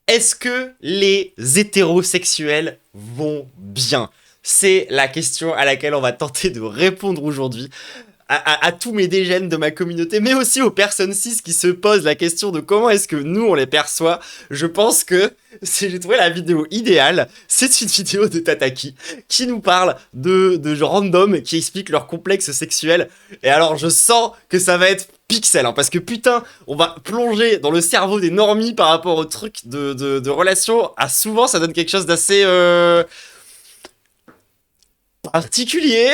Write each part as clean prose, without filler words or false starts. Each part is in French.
Est-ce que les hétérosexuels vont bien? C'est la question à laquelle on va tenter de répondre aujourd'hui. À tous mes dégènes de ma communauté, mais aussi aux personnes cis qui se posent la question de comment est-ce que nous on les perçoit. Je pense que j'ai trouvé la vidéo idéale. C'est une vidéo de Tataki qui nous parle de random qui explique leur complexe sexuel. Et alors je sens que ça va être pixel, hein, parce que putain, on va plonger dans le cerveau des normies par rapport au truc de relations. Ah, souvent ça donne quelque chose d'assez particulier.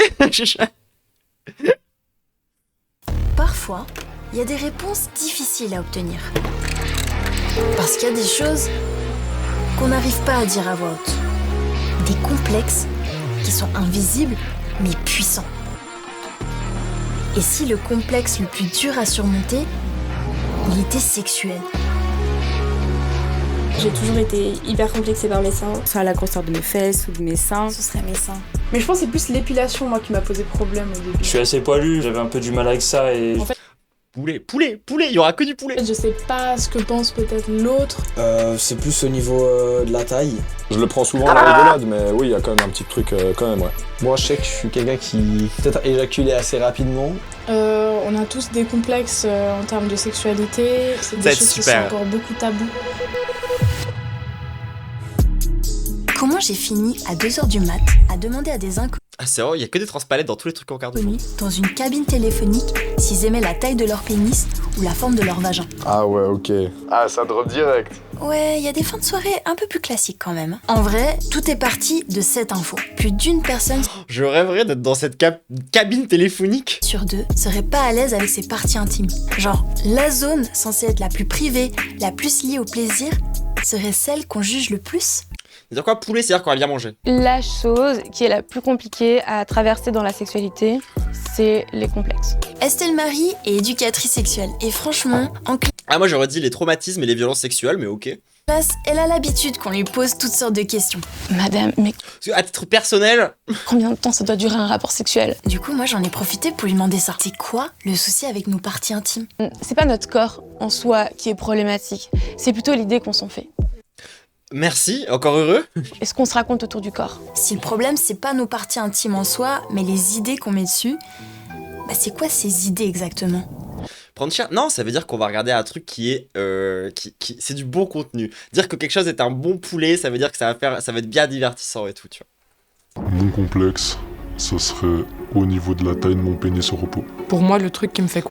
Parfois, il y a des réponses difficiles à obtenir. Parce qu'il y a des choses qu'on n'arrive pas à dire à voix haute. Des complexes qui sont invisibles mais puissants. Et si le complexe le plus dur à surmonter, il était sexuel? J'ai toujours été hyper complexée par mes seins. Soit la grosseur de mes fesses ou de mes seins. Ce serait mes seins. Mais je pense que c'est plus l'épilation, moi, qui m'a posé problème au début. Je suis assez poilu, j'avais un peu du mal avec ça et... En fait, Poulet, il y aura que du poulet. je sais pas ce que pense peut-être l'autre. C'est plus au niveau de la taille. Je le prends souvent à la rigolade, mais oui, il y a quand même un petit truc quand même, ouais. Moi, je sais que je suis quelqu'un qui peut-être éjaculé assez rapidement. On a tous des complexes en termes de sexualité. C'est des choses qui sont encore beaucoup tabous. Comment j'ai fini à 2h du mat à demander à des inconnus Ah c'est vrai, il y a que des transpalettes dans tous les trucs qu'on regarde. dans une cabine téléphonique s'ils aimaient la taille de leur pénis ou la forme de leur vagin. Ah ouais, ok. Ah, ça drop direct. Ouais, il y a des fins de soirée un peu plus classiques quand même. En vrai, tout est parti de cette info. Plus d'une personne Je rêverais d'être dans cette cabine téléphonique. sur deux serait pas à l'aise avec ses parties intimes. Genre, la zone censée être la plus privée, la plus liée au plaisir, serait celle qu'on juge le plus. C'est-à-dire quoi, poulet, c'est-à-dire qu'on va bien manger. La chose qui est la plus compliquée à traverser dans la sexualité, c'est les complexes. Estelle Marie est éducatrice sexuelle et franchement, en Ah moi j'aurais dit les traumatismes et les violences sexuelles, mais ok. classe, elle a l'habitude qu'on lui pose toutes sortes de questions. Madame, mais Parce que, à titre personnel, combien de temps ça doit durer un rapport sexuel? Du coup, moi j'en ai profité pour lui demander ça. C'est quoi le souci avec nos parties intimes? C'est pas notre corps en soi qui est problématique, c'est plutôt l'idée qu'on s'en fait. merci, encore heureux. Et ce qu'on se raconte autour du corps. Si le problème c'est pas nos parties intimes en soi, mais les idées qu'on met dessus, bah c'est quoi ces idées exactement? Prendre cher, non, ça veut dire qu'on va regarder un truc qui est, c'est du bon contenu. Dire que quelque chose est un bon poulet, ça veut dire que ça va être bien divertissant et tout, tu vois. Mon complexe, ça serait au niveau de la taille de mon pénis au repos. Pour moi, le truc qui me fait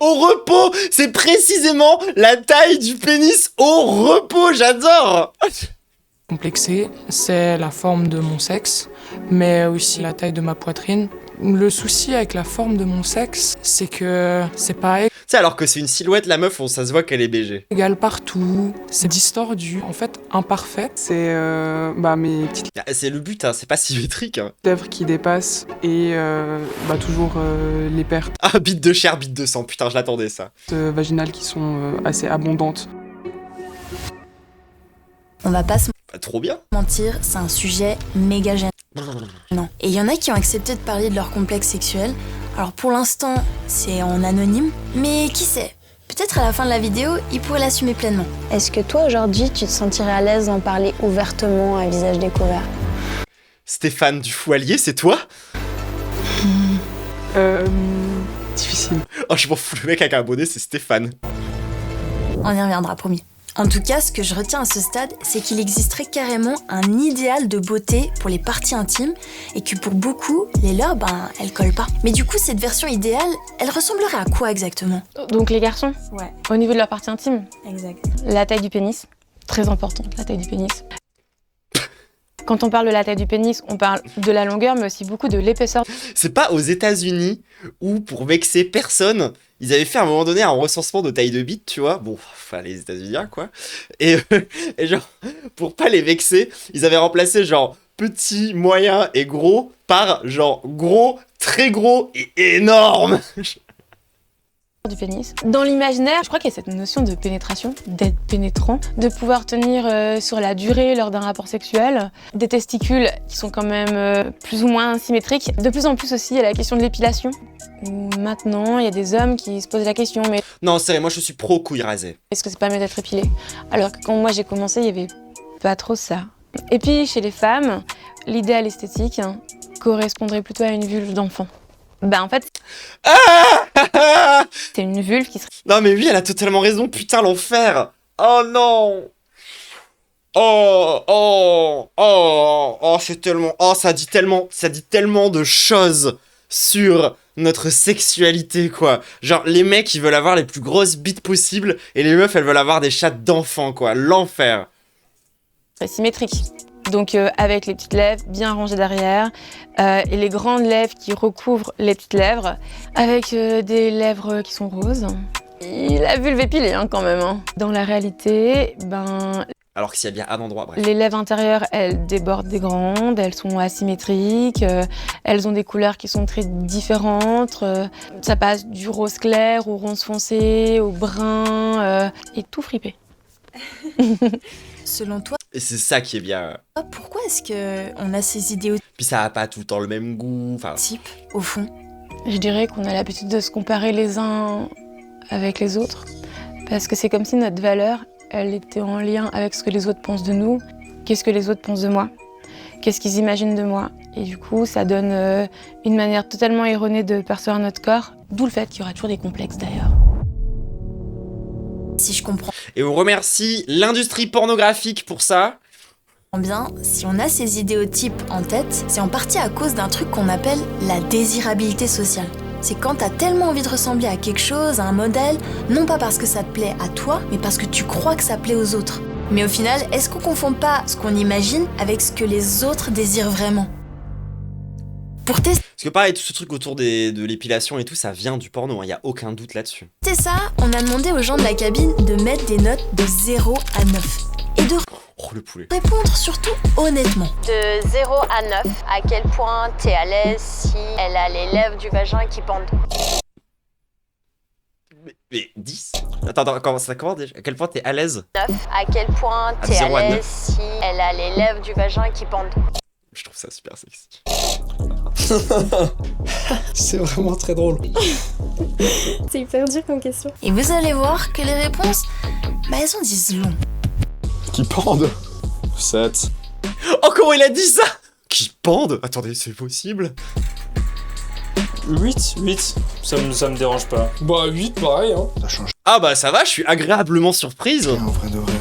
Au repos, c'est précisément la taille du pénis au repos, j'adore. complexer, c'est la forme de mon sexe, mais aussi la taille de ma poitrine. Le souci avec la forme de mon sexe, c'est que c'est pas Tu sais, alors que c'est une silhouette, la meuf, ça se voit qu'elle est BG. égal partout, c'est distordu, en fait imparfait. C'est mes petites Ah, c'est le but, hein, c'est pas symétrique. Hein. lèvres qui dépassent et toujours les pertes Ah, bite de chair, bite de sang, putain, je l'attendais ça. vaginales qui sont assez abondantes. On va pas se Bah, trop bien. mentir, c'est un sujet méga gênant. Et il y en a qui ont accepté de parler de leur complexe sexuel. Alors pour l'instant, c'est en anonyme, mais qui sait? Peut-être à la fin de la vidéo, ils pourraient l'assumer pleinement. Est-ce que toi, aujourd'hui, tu te sentirais à l'aise d'en parler ouvertement à visage découvert? Stéphane du Foualier, c'est toi? Difficile. Oh, je m'en fous, le mec avec un bonnet, c'est Stéphane. On y reviendra, promis. En tout cas, ce que je retiens à ce stade, c'est qu'il existerait carrément un idéal de beauté pour les parties intimes et que pour beaucoup, les leurs, elles collent pas. Mais du coup, cette version idéale, elle ressemblerait à quoi exactement? Donc les garçons, Ouais, au niveau de leur partie intime, exact. la taille du pénis, très importante, la taille du pénis. Quand on parle de la taille du pénis, on parle de la longueur, mais aussi beaucoup de l'épaisseur. C'est pas aux États-Unis où, pour vexer personne, ils avaient fait à un moment donné un recensement de taille de bite, tu vois. Bon, enfin, les États-Unis, quoi. Et genre, pour pas les vexer, ils avaient remplacé genre petit, moyen et gros par genre gros, très gros et énorme. Du pénis. Dans l'imaginaire, je crois qu'il y a cette notion de pénétration, d'être pénétrant, de pouvoir tenir sur la durée lors d'un rapport sexuel, des testicules qui sont quand même plus ou moins symétriques. De plus en plus aussi, il y a la question de l'épilation. Où maintenant, il y a des hommes qui se posent la question, mais Non, c'est vrai, moi je suis pro couilles rasées. est-ce que c'est pas mieux d'être épilé? Alors que quand moi j'ai commencé, il y avait pas trop ça. Et puis chez les femmes, l'idéal esthétique correspondrait plutôt à une vulve d'enfant. Bah en fait, c'est une vulve qui serait Non mais oui, elle a totalement raison, putain l'enfer. Oh non. C'est tellement... Oh, ça dit tellement de choses sur notre sexualité, quoi. Genre, les mecs, ils veulent avoir les plus grosses bites possibles, et les meufs, elles veulent avoir des chattes d'enfants, quoi. L'enfer. symétrique. Donc avec les petites lèvres bien rangées derrière et les grandes lèvres qui recouvrent les petites lèvres, avec des lèvres qui sont roses. Et la vulve épilée quand même. Dans la réalité, Alors que s'il y a bien un endroit, bref. les lèvres intérieures, elles débordent des grandes, elles sont asymétriques, elles ont des couleurs qui sont très différentes. Ça passe du rose clair au rose foncé, au brun, et tout fripé. Selon toi, Et c'est ça qui est bien. pourquoi est-ce qu'on a ces idéotypes Puis ça a pas tout le temps le même goût, enfin... au fond? Je dirais qu'on a l'habitude de se comparer les uns avec les autres, parce que c'est comme si notre valeur, elle était en lien avec ce que les autres pensent de nous. Qu'est-ce que les autres pensent de moi? Qu'est-ce qu'ils imaginent de moi? Et du coup, ça donne une manière totalement erronée de percevoir notre corps, d'où le fait qu'il y aura toujours des complexes d'ailleurs. Si je comprends Et on remercie l'industrie pornographique pour ça. bien, si on a ces idéotypes en tête, c'est en partie à cause d'un truc qu'on appelle la désirabilité sociale. C'est quand t'as tellement envie de ressembler à quelque chose, à un modèle, non pas parce que ça te plaît à toi, mais parce que tu crois que ça plaît aux autres. Mais au final, est-ce qu'on confond pas ce qu'on imagine avec ce que les autres désirent vraiment? Pour tester Parce que pareil, tout ce truc autour de l'épilation et tout, ça vient du porno, il y a aucun doute là-dessus. ça, on a demandé aux gens de la cabine de mettre des notes de 0 à 9. Et de Oh le poulet. répondre surtout honnêtement. De 0 à 9, à quel point t'es à l'aise si elle a les lèvres du vagin qui pendent? Mais 10 Attends, comment ça commence déjà? À quel point t'es à l'aise? 9, à quel point Ah, t'es à 0 à 9. l'aise si elle a les lèvres du vagin qui pendent? Je trouve ça super sexy. C'est vraiment très drôle. C'est hyper dur comme question. Et vous allez voir que les réponses, elles en disent long. Qui pendent 7. Oh, comment il a dit ça? Qui pendent? Attendez, c'est possible? 8, ça me dérange pas. Bah 8 pareil hein. Ça change Ah bah ça va, je suis agréablement surprise. rien en vrai de vrai.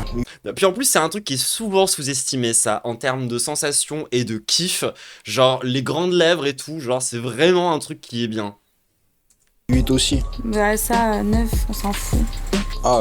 Puis en plus, c'est un truc qui est souvent sous-estimé, ça, en termes de sensations et de kiff. Genre, les grandes lèvres et tout, genre, c'est vraiment un truc qui est bien. 8 aussi. Bah ça, 9, on s'en fout. Ah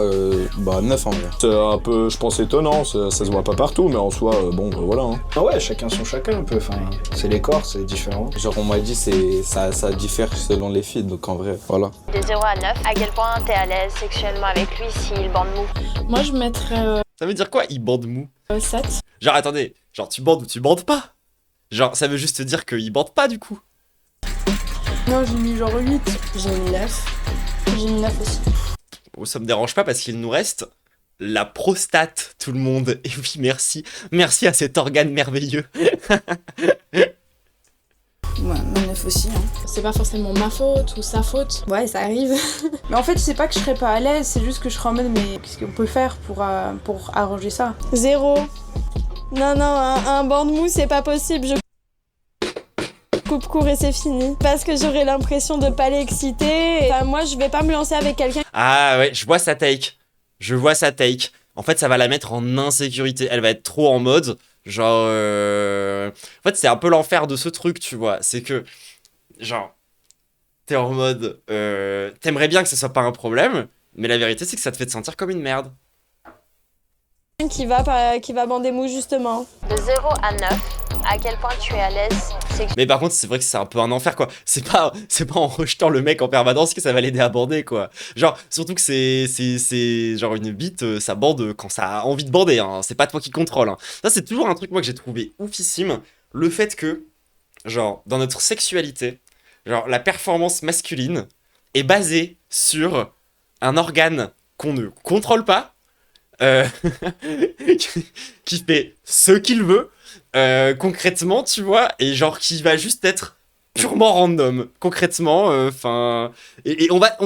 bah 9 en vrai. C'est un peu, je pense, étonnant, ça se voit pas partout, mais en soi, bon, bah voilà. Hein. Ah ouais, chacun son chacun un peu, enfin, c'est les corps, c'est différent. Genre on m'a dit ça diffère selon les filles, donc en vrai, voilà. De 0 à 9, à quel point t'es à l'aise sexuellement avec lui s'il bande mou? Moi je mettrais Ça veut dire quoi, il bande mou? 7. Genre, attendez, genre, tu bandes ou tu bandes pas? Genre, ça veut juste dire qu'il bande pas, du coup. Non, j'ai mis genre 8. J'ai mis 9. J'ai mis 9 aussi. Bon, ça me dérange pas parce qu'il nous reste la prostate, tout le monde. Et oui, merci. Merci à cet organe merveilleux. Ouais, 9 aussi. C'est pas forcément ma faute ou sa faute. Ouais, ça arrive. Mais en fait, c'est pas que je serais pas à l'aise, c'est juste que je serais en mode, mais qu'est-ce qu'on peut faire pour arranger ça? 0. Non, un bande mou, c'est pas possible. Je coupe court et c'est fini. Parce que j'aurais l'impression de pas l'exciter. Enfin, moi, je vais pas me lancer avec quelqu'un. Ah ouais, je vois sa take. Je vois sa take. En fait, ça va la mettre en insécurité. Elle va être trop en mode, genre... En fait, c'est un peu l'enfer de ce truc, tu vois. C'est que, genre, t'es en mode... T'aimerais bien que ça soit pas un problème, mais la vérité, c'est que ça te fait te sentir comme une merde. Qui va bander mou, justement. De 0 à 9, à quel point tu es à l'aise sexuellement? Mais par contre, c'est vrai que c'est un peu un enfer, quoi. C'est pas en rejetant le mec en permanence que ça va l'aider à bander, quoi. Genre, surtout que c'est genre une bite, ça bande quand ça a envie de bander, hein. C'est pas toi qui contrôle, hein. Ça, c'est toujours un truc, moi, que j'ai trouvé oufissime. Le fait que, genre, dans notre sexualité, genre, la performance masculine est basée sur un organe qu'on ne contrôle pas, qui fait ce qu'il veut, concrètement, tu vois, et genre qui va juste être purement random, concrètement. Enfin, et on va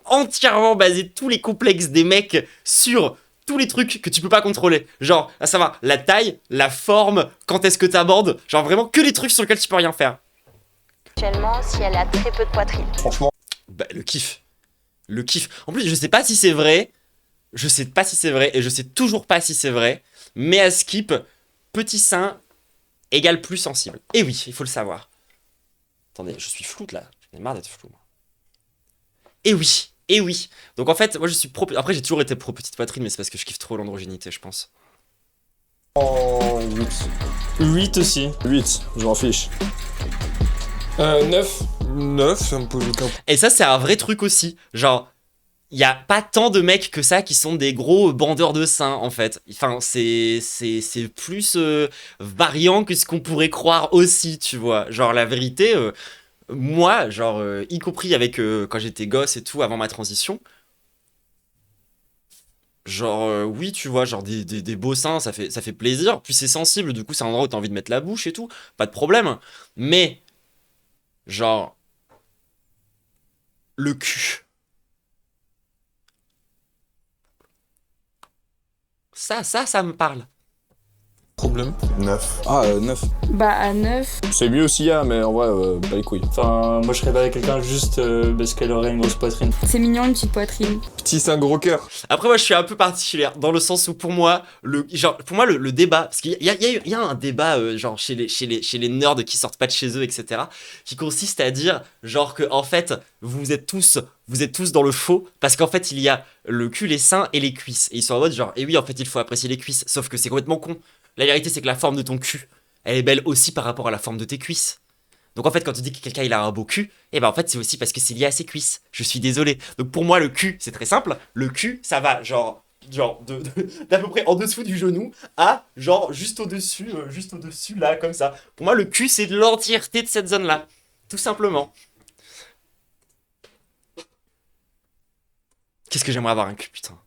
entièrement baser tous les complexes des mecs sur tous les trucs que tu peux pas contrôler. Genre, à savoir la taille, la forme, quand est-ce que t'abordes. Genre vraiment que les trucs sur lesquels tu peux rien faire. Actuellement, si elle a très peu de poitrine. Franchement. Bah, le kiff. Le kiff. En plus, je sais pas si c'est vrai. Je sais pas si c'est vrai et je sais toujours pas si c'est vrai. Mais à Skip, petit sein égale plus sensible. Et oui, il faut le savoir. Attendez, je suis floute là. J'en ai marre d'être flou. Moi. Et oui, et oui. Donc en fait, moi je suis pro. Après, j'ai toujours été pro petite poitrine, mais c'est parce que je kiffe trop l'androgynité, je pense. En 8. 8 aussi. 8, je m'en fiche. 9. 9, ça me pose aucun problème. Et ça, c'est un vrai truc aussi. Genre, il y a pas tant de mecs que ça qui sont des gros bandeurs de seins, en fait. Enfin, c'est plus variant que ce qu'on pourrait croire aussi, tu vois. Genre, la vérité, moi, genre, y compris avec quand j'étais gosse et tout, avant ma transition, genre, oui, tu vois, genre des beaux seins, ça fait plaisir. Puis c'est sensible, du coup, c'est un endroit où t'as envie de mettre la bouche et tout. Pas de problème. Mais, genre, le cul. Ça me parle. Problème. 9. Ah, 9. Bah à 9. C'est mieux s'il y a, mais en vrai, pas les couilles. Enfin, moi je serais pas avec quelqu'un juste parce qu'elle aurait une grosse poitrine. C'est mignon une petite poitrine. Petit sein gros cœur. Après, moi, je suis un peu particulière dans le sens où, pour moi, le débat, parce qu'il y a un débat, genre, chez les nerds qui sortent pas de chez eux, etc., qui consiste à dire, genre, que, en fait, vous êtes tous dans le faux, parce qu'en fait, il y a le cul, les seins et les cuisses. Et ils sont en mode, genre, et oui, en fait, il faut apprécier les cuisses, sauf que c'est complètement con. La vérité, c'est que la forme de ton cul, elle est belle aussi par rapport à la forme de tes cuisses. Donc en fait, quand tu dis que quelqu'un il a un beau cul, et ben en fait c'est aussi parce que c'est lié à ses cuisses. Je suis désolé. Donc pour moi le cul c'est très simple. Le cul ça va genre d'à peu près en dessous du genou à genre juste au dessus là comme ça. Pour moi le cul c'est de l'entièreté de cette zone là, tout simplement. Qu'est-ce que j'aimerais avoir un cul putain.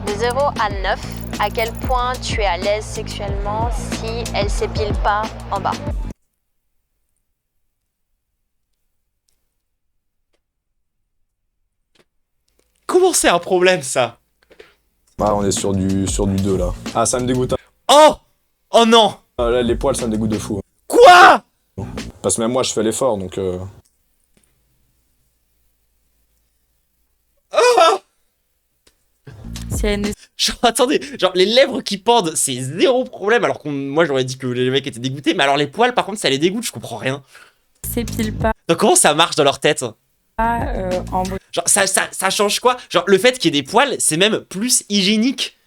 De 0 à 9, à quel point tu es à l'aise sexuellement si elle s'épile pas en bas? Comment c'est un problème ça? Ah, on est sur du 2 là. Ah, ça me dégoûte. Oh! Oh non! Là, les poils, ça me dégoûte de fou. Quoi? Parce que même moi, je fais l'effort, donc... Oh! C'est une... Genre, attendez, genre les lèvres qui pendent, c'est zéro problème, alors que moi j'aurais dit que les mecs étaient dégoûtés, mais alors les poils par contre ça les dégoûte, je comprends rien. s'épile pas Donc comment ça marche dans leur tête? en Genre ça change quoi? Genre le fait qu'il y ait des poils, c'est même plus hygiénique.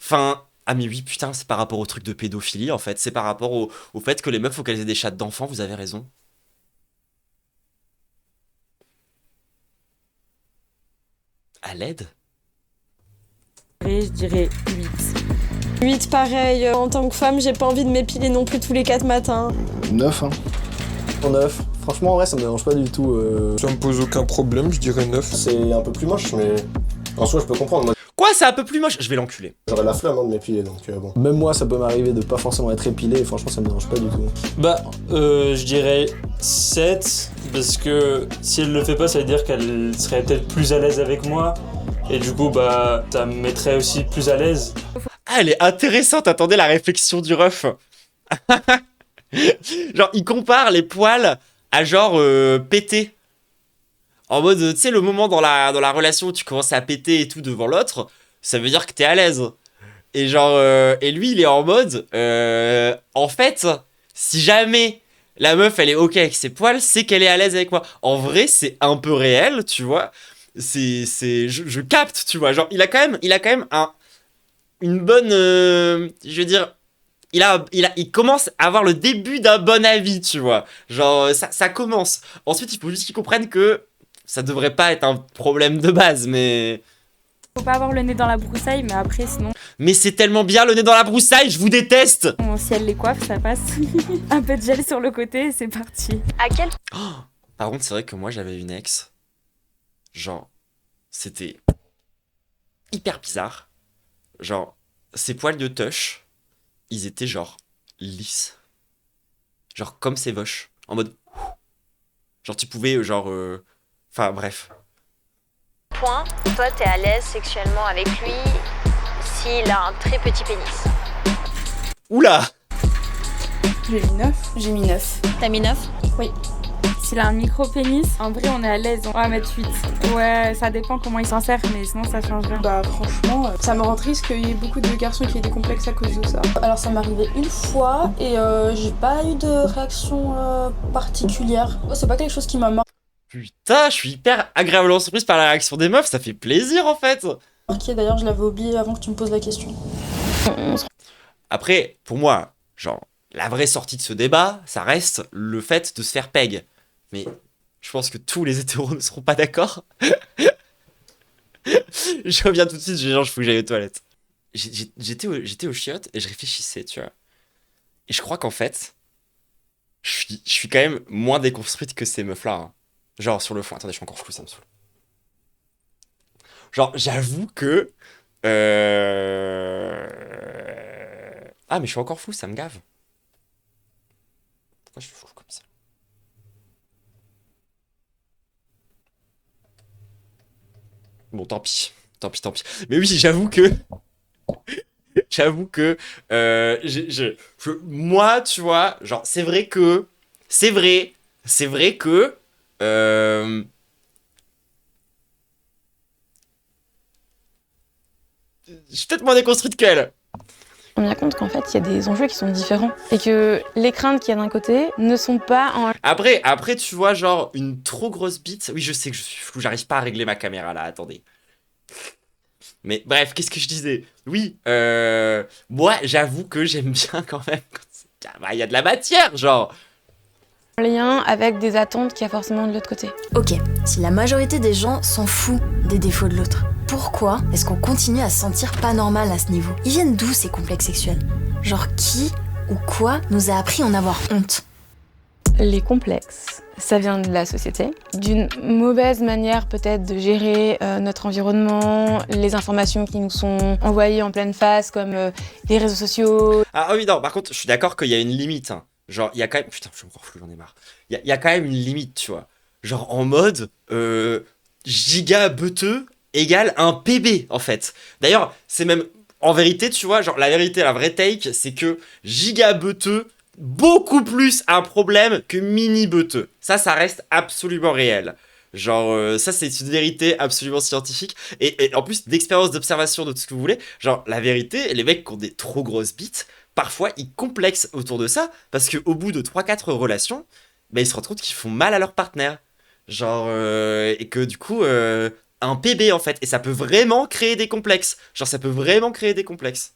Enfin, ah mais oui putain, c'est par rapport au truc de pédophilie en fait, c'est par rapport au fait que les meufs faut qu'elles aient des chattes d'enfants, vous avez raison. À l'aide? je dirais 8. 8 pareil, en tant que femme, j'ai pas envie de m'épiler non plus tous les 4 matins. 9, hein. 9. Franchement, en vrai, ça me dérange pas du tout. Ça me pose aucun problème, je dirais 9. C'est un peu plus moche, mais en soi, je peux comprendre. Moi, Quoi, c'est un peu plus moche? Je vais l'enculer. j'aurais la flemme de m'épiler, donc bon. Même moi, ça peut m'arriver de pas forcément être épilé, et franchement, ça me dérange pas du tout. Bah, je dirais 7, parce que si elle le fait pas, ça veut dire qu'elle serait peut-être plus à l'aise avec moi. Et du coup, bah, ça me mettrait aussi plus à l'aise. Ah, elle est intéressante, attendez la réflexion du ref. Genre, il compare les poils à genre péter. En mode, tu sais, le moment dans la relation où tu commences à péter et tout devant l'autre, ça veut dire que t'es à l'aise. Et genre, et lui, il est en mode, en fait, si jamais la meuf, elle est ok avec ses poils, c'est qu'elle est à l'aise avec moi. En vrai, c'est un peu réel, tu vois. Je capte, tu vois. Genre, il a quand même une bonne, je veux dire, il commence à avoir le début d'un bon avis, tu vois. Genre, ça commence. Ensuite, il faut juste qu'il comprenne que ça devrait pas être un problème de base, mais... Faut pas avoir le nez dans la broussaille, mais après, sinon... Mais c'est tellement bien le nez dans la broussaille, je vous déteste! Bon, si elle les coiffe, ça passe. Un peu de gel sur le côté, et c'est parti. À quel Par contre, c'est vrai que moi, j'avais une ex. Genre, c'était hyper bizarre. Genre, ses poils de tush, ils étaient genre lisses. Genre comme ses voches. En mode... Genre, tu pouvais, genre... Enfin, bref. Point, toi t'es à l'aise sexuellement avec lui s'il a un très petit pénis. Oula! J'ai mis 9. J'ai mis 9. T'as mis 9? Oui. S'il a un micro-pénis, en vrai, on est à l'aise, on va mettre 8. Ouais, ça dépend comment il s'en sert, mais sinon, ça change rien. Bah, franchement, ça me rend triste qu'il y ait beaucoup de garçons qui aient des complexes à cause de ça. Alors ça m'est arrivé une fois et j'ai pas eu de réaction particulière. C'est pas quelque chose qui m'a Putain, je suis hyper agréablement surprise par la réaction des meufs, ça fait plaisir en fait. marqué. D'ailleurs, je l'avais oublié avant que tu me poses la question. Après, pour moi, genre, la vraie sortie de ce débat, ça reste le fait de se faire peg. Mais je pense que tous les hétéros ne seront pas d'accord. Je reviens tout de suite, genre, je faut que j'aille aux toilettes. J'étais aux chiottes et je réfléchissais, tu vois. Et je crois qu'en fait, je suis quand même moins déconstruite que ces meufs-là. Hein. Genre, sur le fond. Attendez, je suis encore flou, ça me saoule. Genre, j'avoue que... Ah, mais je suis encore flou, ça me gave. Pourquoi je suis flou comme ça? Bon, tant pis. Tant pis, tant pis. Mais oui, j'avoue que... J'avoue que... moi, tu vois, genre, c'est vrai que... C'est vrai que... Je suis peut-être moins déconstruite qu'elle. On se rend bien compte qu'en fait, il y a des enjeux qui sont différents. Et que les craintes qu'il y a d'un côté ne sont pas en... Après, tu vois, genre, une trop grosse bite... Oui, je sais que je suis flou, j'arrive pas à régler ma caméra, là, attendez. Mais bref, qu'est-ce que je disais? Oui, moi, j'avoue que j'aime bien quand même quand il y a de la matière, genre. lien avec des attentes qu'il y a forcément de l'autre côté. Ok, si la majorité des gens s'en fout des défauts de l'autre, pourquoi est-ce qu'on continue à se sentir pas normal à ce niveau? Ils viennent d'où ces complexes sexuels? Genre qui ou quoi nous a appris à en avoir honte? Les complexes, ça vient de la société, d'une mauvaise manière peut-être de gérer notre environnement, les informations qui nous sont envoyées en pleine face comme les réseaux sociaux. Ah oui, non, par contre, je suis d'accord qu'il y a une limite. Hein. Genre, il y a quand même... Putain, je suis encore flou, j'en ai marre. Il y a quand même une limite, tu vois. Genre, en mode... giga beuteux égale un PB, en fait. D'ailleurs, c'est même... En vérité, tu vois, genre, la vérité, la vraie take, c'est que giga beuteux, beaucoup plus un problème que mini beuteux. Ça reste absolument réel. Genre, ça, c'est une vérité absolument scientifique. Et en plus, d'expérience, d'observation, de tout ce que vous voulez, genre, la vérité, les mecs qui ont des trop grosses bites, parfois, ils complexent autour de ça, parce qu'au bout de 3-4 relations, bah, ils se rendent compte qu'ils font mal à leur partenaire. Genre, et que du coup, un PB, en fait. Et ça peut vraiment créer des complexes. Genre, ça peut vraiment créer des complexes.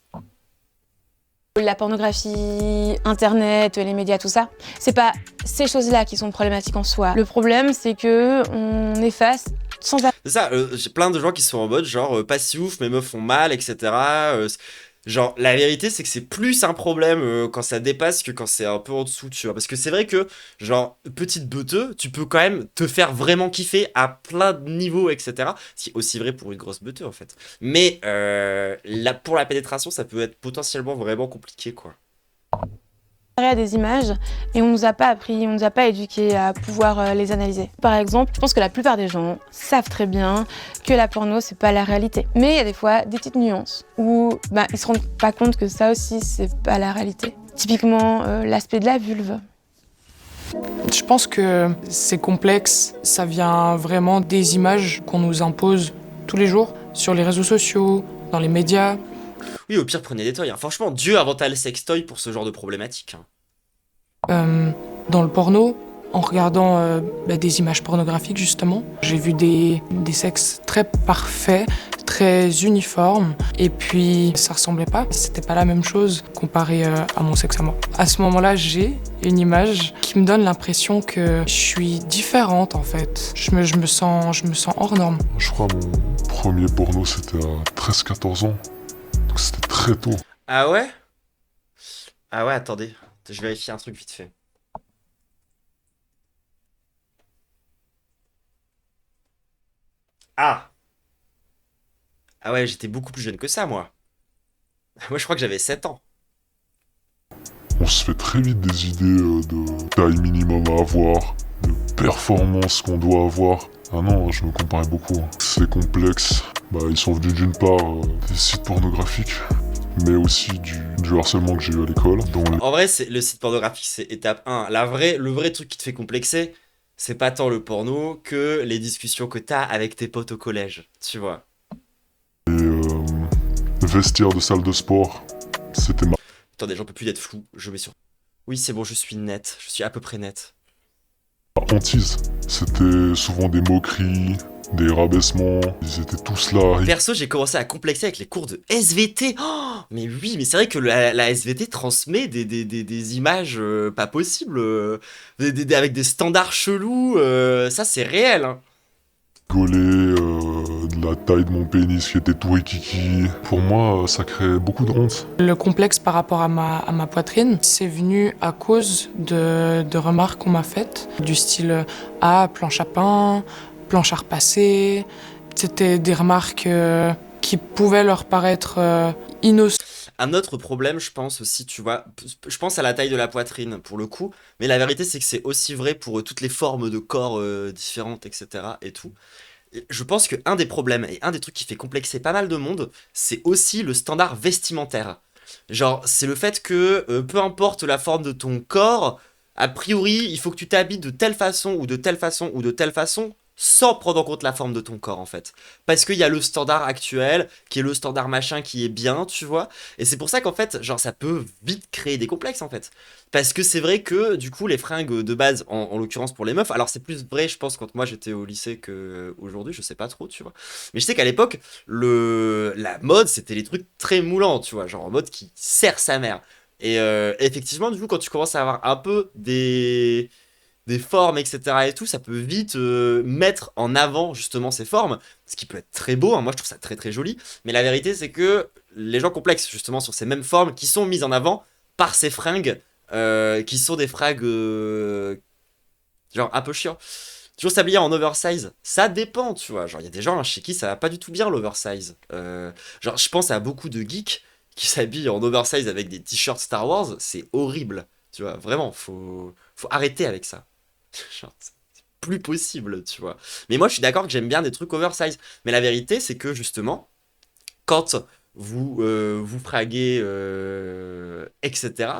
La pornographie, Internet, les médias, tout ça, c'est pas ces choses-là qui sont problématiques en soi. Le problème, c'est que on efface sans... C'est ça, j'ai plein de gens qui sont en mode genre pas si ouf, mes meufs font mal, etc. Genre, la vérité, c'est que c'est plus un problème quand ça dépasse que quand c'est un peu en dessous, tu vois. Parce que c'est vrai que, genre, petite beuteux, tu peux quand même te faire vraiment kiffer à plein de niveaux, etc. C'est aussi vrai pour une grosse beuteux, en fait. Mais pour la pénétration, ça peut être potentiellement vraiment compliqué, quoi. À des images et on nous a pas appris, on nous a pas éduqués à pouvoir les analyser. Par exemple, je pense que la plupart des gens savent très bien que la porno c'est pas la réalité. Mais il y a des fois des petites nuances où ils se rendent pas compte que ça aussi c'est pas la réalité. Typiquement l'aspect de la vulve. Je pense que c'est complexe, ça vient vraiment des images qu'on nous impose tous les jours sur les réseaux sociaux, dans les médias. Oui, au pire, prenez des toys. Hein. Franchement, Dieu inventa le sextoy pour ce genre de problématique. Hein. Dans le porno, en regardant des images pornographiques, justement, j'ai vu des sexes très parfaits, très uniformes, et puis ça ressemblait pas. C'était pas la même chose comparé à mon sexe à moi. À ce moment-là, j'ai une image qui me donne l'impression que je suis différente, en fait. Je me sens hors norme. Je crois mon premier porno, c'était à 13-14 ans. C'était très tôt. Ah ouais? Ah ouais, attendez. Je vérifie un truc vite fait. Ah! Ah ouais, j'étais beaucoup plus jeune que ça, moi. Moi, je crois que j'avais 7 ans. On se fait très vite des idées de taille minimum à avoir, performance qu'on doit avoir. Ah non, je me comparais beaucoup. C'est complexe. Ils sont venus d'une part des sites pornographiques, mais aussi du harcèlement que j'ai eu à l'école. En vrai, le site pornographique, c'est étape 1. Le vrai truc qui te fait complexer, c'est pas tant le porno que les discussions que t'as avec tes potes au collège, tu vois. Et vestiaire de salle de sport, c'était Attendez, j'en peux plus d'être flou, je mets sur... Oui, c'est bon, je suis net, je suis à peu près net. hantise. C'était souvent des moqueries, des rabaissements, ils étaient tous là. Perso, j'ai commencé à complexer avec les cours de SVT. Oh, mais oui, mais c'est vrai que la SVT transmet des images pas possibles, avec des standards chelous, ça c'est réel. Hein. Rigoler de la taille de mon pénis qui était tout rikiki. Pour moi, ça crée beaucoup de honte. Le complexe par rapport à ma poitrine, c'est venu à cause de remarques qu'on m'a faites, du style « Ah, planche à pain », planche à repasser. C'était des remarques qui pouvaient leur paraître innocentes. Un autre problème, je pense aussi, tu vois, je pense à la taille de la poitrine pour le coup, mais la vérité c'est que c'est aussi vrai pour toutes les formes de corps différentes, etc. et tout. Et je pense qu'un des problèmes et un des trucs qui fait complexer pas mal de monde, c'est aussi le standard vestimentaire. Genre, c'est le fait que peu importe la forme de ton corps, a priori, il faut que tu t'habilles de telle façon ou de telle façon ou de telle façon, sans prendre en compte la forme de ton corps en fait. Parce qu'il y a le standard actuel, qui est le standard machin qui est bien, tu vois. Et c'est pour ça qu'en fait, genre ça peut vite créer des complexes en fait. Parce que c'est vrai que du coup les fringues de base, en l'occurrence pour les meufs, alors c'est plus vrai je pense quand moi j'étais au lycée que aujourd'hui, je sais pas trop, tu vois. Mais je sais qu'à l'époque, la mode c'était les trucs très moulants, tu vois, genre en mode qui sert sa mère. Et effectivement, du coup, quand tu commences à avoir un peu des formes, etc. et tout, ça peut vite mettre en avant justement ces formes, ce qui peut être très beau, hein. Moi je trouve ça très très joli, mais la vérité c'est que les gens complexent justement sur ces mêmes formes qui sont mises en avant par ces fringues, qui sont des fringues genre un peu chiant. Toujours s'habiller en oversize, ça dépend, tu vois, genre il y a des gens chez qui ça va pas du tout bien l'oversize. Genre je pense à beaucoup de geeks qui s'habillent en oversize avec des t-shirts Star Wars, c'est horrible, tu vois, vraiment, faut arrêter avec ça. Genre, c'est plus possible, tu vois. Mais moi, je suis d'accord que j'aime bien des trucs oversize. Mais la vérité, c'est que justement, quand vous fraguez, etc.,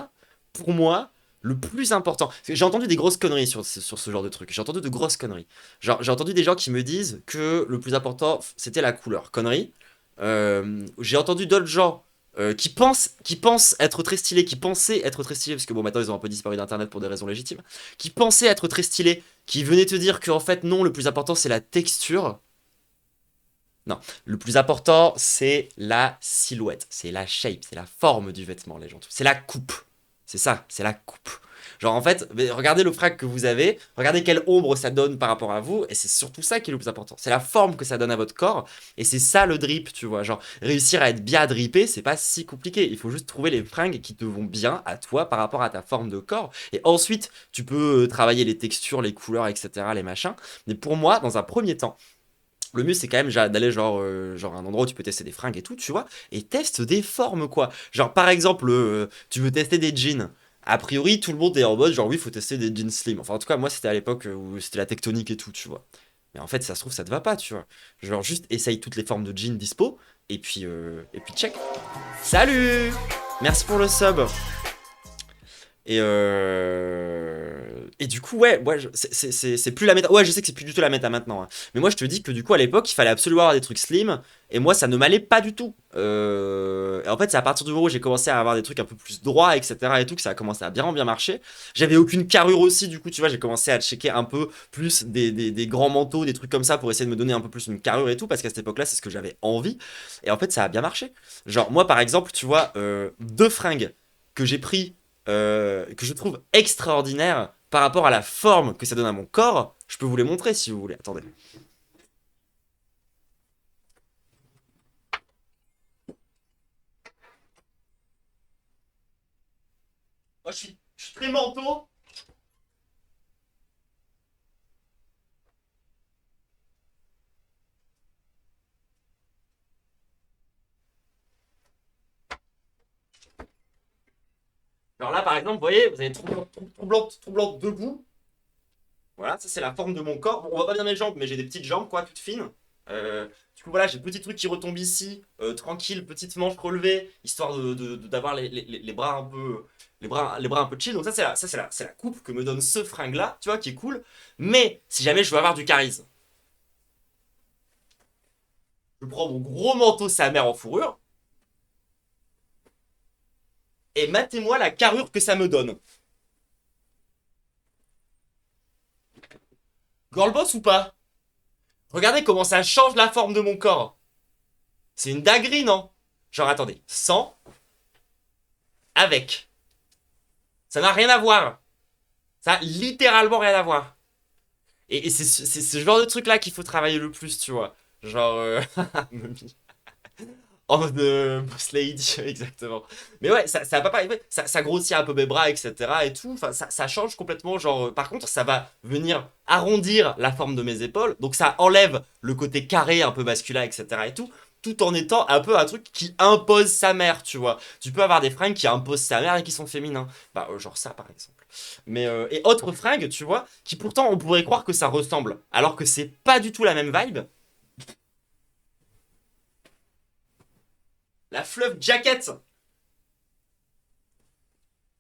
pour moi, le plus important... parce que j'ai entendu des grosses conneries sur ce genre de trucs. J'ai entendu de grosses conneries. Genre, j'ai entendu des gens qui me disent que le plus important, c'était la couleur. Connerie. J'ai entendu d'autres gens qui pensent être très stylés, qui pensaient être très stylés, parce que bon, maintenant ils ont un peu disparu d'internet pour des raisons légitimes, qui pensaient être très stylés, qui venaient te dire qu'en fait non, le plus important c'est la texture. Non, le plus important c'est la silhouette, c'est la shape, c'est la forme du vêtement, les gens. C'est la coupe. C'est ça, c'est la coupe. Genre en fait, regardez le frac que vous avez, regardez quelle ombre ça donne par rapport à vous, et c'est surtout ça qui est le plus important. C'est la forme que ça donne à votre corps, et c'est ça le drip, tu vois. Genre, réussir à être bien drippé, c'est pas si compliqué. Il faut juste trouver les fringues qui te vont bien à toi par rapport à ta forme de corps. Et ensuite, tu peux travailler les textures, les couleurs, etc., les machins. Mais pour moi, dans un premier temps, le mieux c'est quand même d'aller genre à un endroit où tu peux tester des fringues et tout, tu vois, et teste des formes quoi. Genre par exemple, tu veux tester des jeans. A priori, tout le monde est en mode genre oui, faut tester des jeans slim. Enfin en tout cas, moi c'était à l'époque où c'était la tectonique et tout, tu vois. Mais en fait, ça se trouve ça te va pas, tu vois. Genre juste essaye toutes les formes de jeans dispo et puis check. Salut! Merci pour le sub. Et du coup, ouais, c'est plus la méta. Ouais, je sais que c'est plus du tout la méta maintenant. Hein. Mais moi, je te dis que du coup, à l'époque, il fallait absolument avoir des trucs slim. Et moi, ça ne m'allait pas du tout. Et en fait, c'est à partir du moment où j'ai commencé à avoir des trucs un peu plus droits, etc. et tout, que ça a commencé à bien marcher. J'avais aucune carrure aussi, du coup, tu vois, j'ai commencé à checker un peu plus des grands manteaux, des trucs comme ça pour essayer de me donner un peu plus une carrure et tout, parce qu'à cette époque-là, c'est ce que j'avais envie. Et en fait, ça a bien marché. Genre, moi, par exemple, tu vois, 2 fringues que j'ai pris. Que je trouve extraordinaire par rapport à la forme que ça donne à mon corps. Je peux vous les montrer si vous voulez. Attendez. Moi, je suis très manteau. Alors là, par exemple, vous voyez, vous avez tromblante debout. Voilà, ça c'est la forme de mon corps. Bon, on voit pas bien mes jambes, mais j'ai des petites jambes, quoi, toutes fines. Du coup, voilà, j'ai petit truc qui retombe ici, tranquille, petite manche relevée, histoire d'avoir les bras un peu... Les bras un peu chill. Donc ça, c'est la coupe que me donne ce fringue-là, tu vois, qui est cool. Mais, si jamais je veux avoir du charisme, je prends mon gros manteau sa mère en fourrure. Et matez-moi la carrure que ça me donne. Girl boss ou pas? Regardez comment ça change la forme de mon corps. C'est une dinguerie, non? Genre, attendez, sans, avec. Ça n'a rien à voir. Ça a littéralement rien à voir. Et c'est ce genre de truc-là qu'il faut travailler le plus, tu vois. Genre, Mommy. En mode boss lady, exactement. Mais ouais, ça va pas pareil. Ça grossit un peu mes bras, etc. et tout. Enfin, ça change complètement. Genre, par contre, ça va venir arrondir la forme de mes épaules. Donc, ça enlève le côté carré, un peu masculin, etc. et tout. Tout en étant un peu un truc qui impose sa mère, tu vois. Tu peux avoir des fringues qui imposent sa mère et qui sont féminins. Bah, genre ça, par exemple. Mais, et autres fringues, tu vois, qui pourtant, on pourrait croire que ça ressemble. Alors que c'est pas du tout la même vibe. La fluff jacket.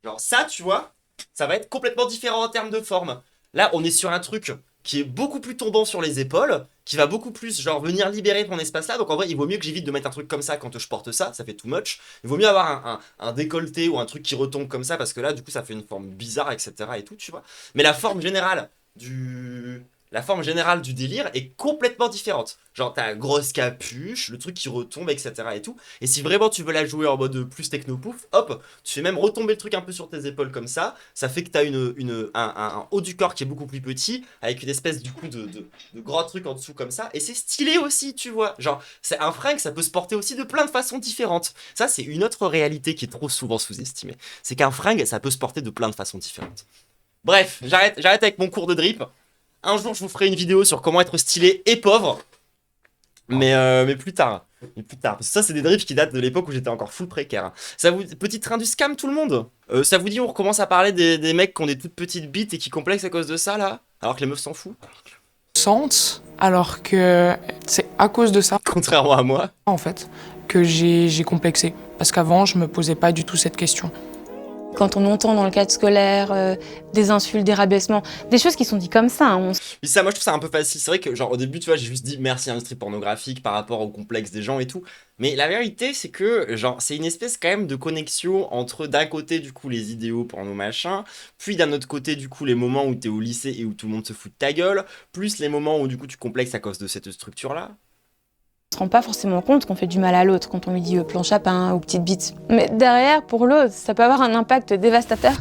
Genre ça, tu vois, ça va être complètement différent en termes de forme. Là, on est sur un truc qui est beaucoup plus tombant sur les épaules, qui va beaucoup plus, genre, venir libérer ton espace là. Donc en vrai, il vaut mieux que j'évite de mettre un truc comme ça quand je porte ça, ça fait too much. Il vaut mieux avoir un décolleté ou un truc qui retombe comme ça, parce que là, du coup, ça fait une forme bizarre, etc. et tout, tu vois. Mais la forme générale du délire est complètement différente. Genre, t'as la grosse capuche, le truc qui retombe, etc. et tout. Et si vraiment tu veux la jouer en mode plus techno-pouf, hop, tu fais même retomber le truc un peu sur tes épaules comme ça. Ça fait que t'as un haut du corps qui est beaucoup plus petit, avec une espèce du coup de gros truc en dessous comme ça. Et c'est stylé aussi, tu vois. Genre, c'est un fringue, ça peut se porter aussi de plein de façons différentes. Ça, c'est une autre réalité qui est trop souvent sous-estimée. C'est qu'un fringue, ça peut se porter de plein de façons différentes. Bref, j'arrête avec mon cours de drip. Un jour, je vous ferai une vidéo sur comment être stylé et pauvre. Mais plus tard. Parce que ça, c'est des drips qui datent de l'époque où j'étais encore full précaire. Petit train du scam, tout le monde. Ça vous dit, on recommence à parler des mecs qui ont des toutes petites bites et qui complexent à cause de ça, là? Alors que les meufs s'en foutent. Sentent, alors que c'est à cause de ça, Contrairement à moi. en fait, que j'ai complexé. Parce qu'avant, je me posais pas du tout cette question. Quand on entend dans le cadre scolaire des insultes, des rabaissements, des choses qui sont dites comme ça. Hein, Mais ça, moi, je trouve ça un peu facile. C'est vrai que, genre, au début, tu vois, j'ai juste dit merci à l'industrie pornographique par rapport au complexe des gens et tout. Mais la vérité, c'est que, genre, c'est une espèce quand même de connexion entre, d'un côté, du coup, les idéaux porno machin, puis d'un autre côté, du coup, les moments où t'es au lycée et où tout le monde se fout de ta gueule, plus les moments où, du coup, tu complexes à cause de cette structure-là. On se rend pas forcément compte qu'on fait du mal à l'autre quand on lui dit planche à pain ou petite bite. Mais derrière, pour l'autre, ça peut avoir un impact dévastateur.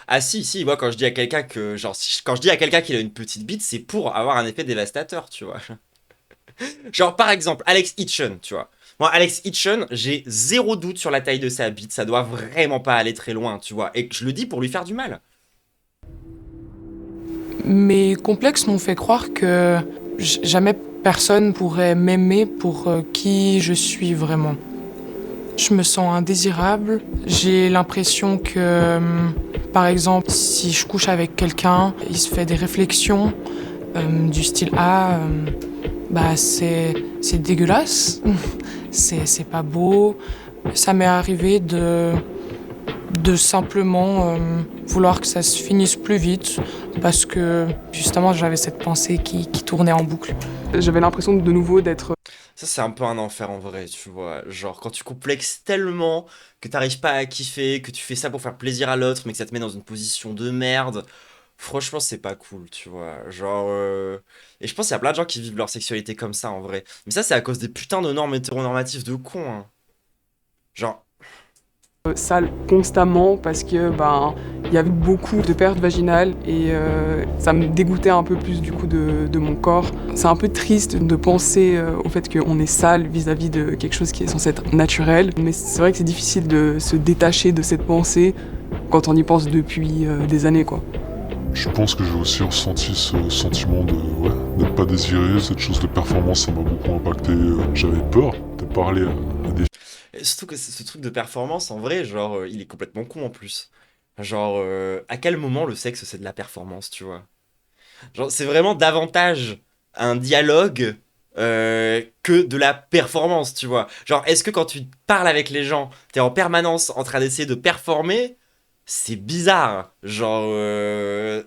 Ah si, moi, quand je dis à quelqu'un que, genre, quand je dis à quelqu'un qu'il a une petite bite, c'est pour avoir un effet dévastateur, tu vois. Genre, par exemple, Alex Hitchen, tu vois. Moi, Alex Hitchen, j'ai zéro doute sur la taille de sa bite, ça doit vraiment pas aller très loin, tu vois. Et je le dis pour lui faire du mal. Mes complexes m'ont fait croire que jamais personne pourrait m'aimer pour qui je suis vraiment. Je me sens indésirable. J'ai l'impression que, par exemple, si je couche avec quelqu'un, il se fait des réflexions du style « Ah, bah c'est dégueulasse, c'est pas beau ». Ça m'est arrivé de simplement vouloir que ça se finisse plus vite parce que justement j'avais cette pensée qui tournait en boucle. J'avais l'impression de nouveau d'être... Ça, c'est un peu un enfer en vrai, tu vois. Genre, quand tu complexes tellement que t'arrives pas à kiffer, que tu fais ça pour faire plaisir à l'autre, mais que ça te met dans une position de merde, franchement, c'est pas cool, tu vois. Genre... Et je pense qu'il y a plein de gens qui vivent leur sexualité comme ça, en vrai. Mais ça, c'est à cause des putains de normes hétéronormatives de cons, hein. Genre... sale constamment parce que il y avait beaucoup de pertes vaginales et ça me dégoûtait un peu plus du coup de mon corps. C'est un peu triste de penser au fait qu'on est sale vis-à-vis de quelque chose qui est censé être naturel, mais c'est vrai que c'est difficile de se détacher de cette pensée quand on y pense depuis des années, quoi. Je pense que j'ai aussi ressenti ce sentiment d'être pas désiré, cette chose de performance, ça m'a beaucoup impacté. J'avais peur de parler à des... Et surtout que ce truc de performance, en vrai, genre, il est complètement con en plus. Genre, à quel moment le sexe c'est de la performance, tu vois? Genre, c'est vraiment davantage un dialogue que de la performance, tu vois. Genre, est-ce que quand tu parles avec les gens, t'es en permanence en train d'essayer de performer? C'est bizarre. Genre,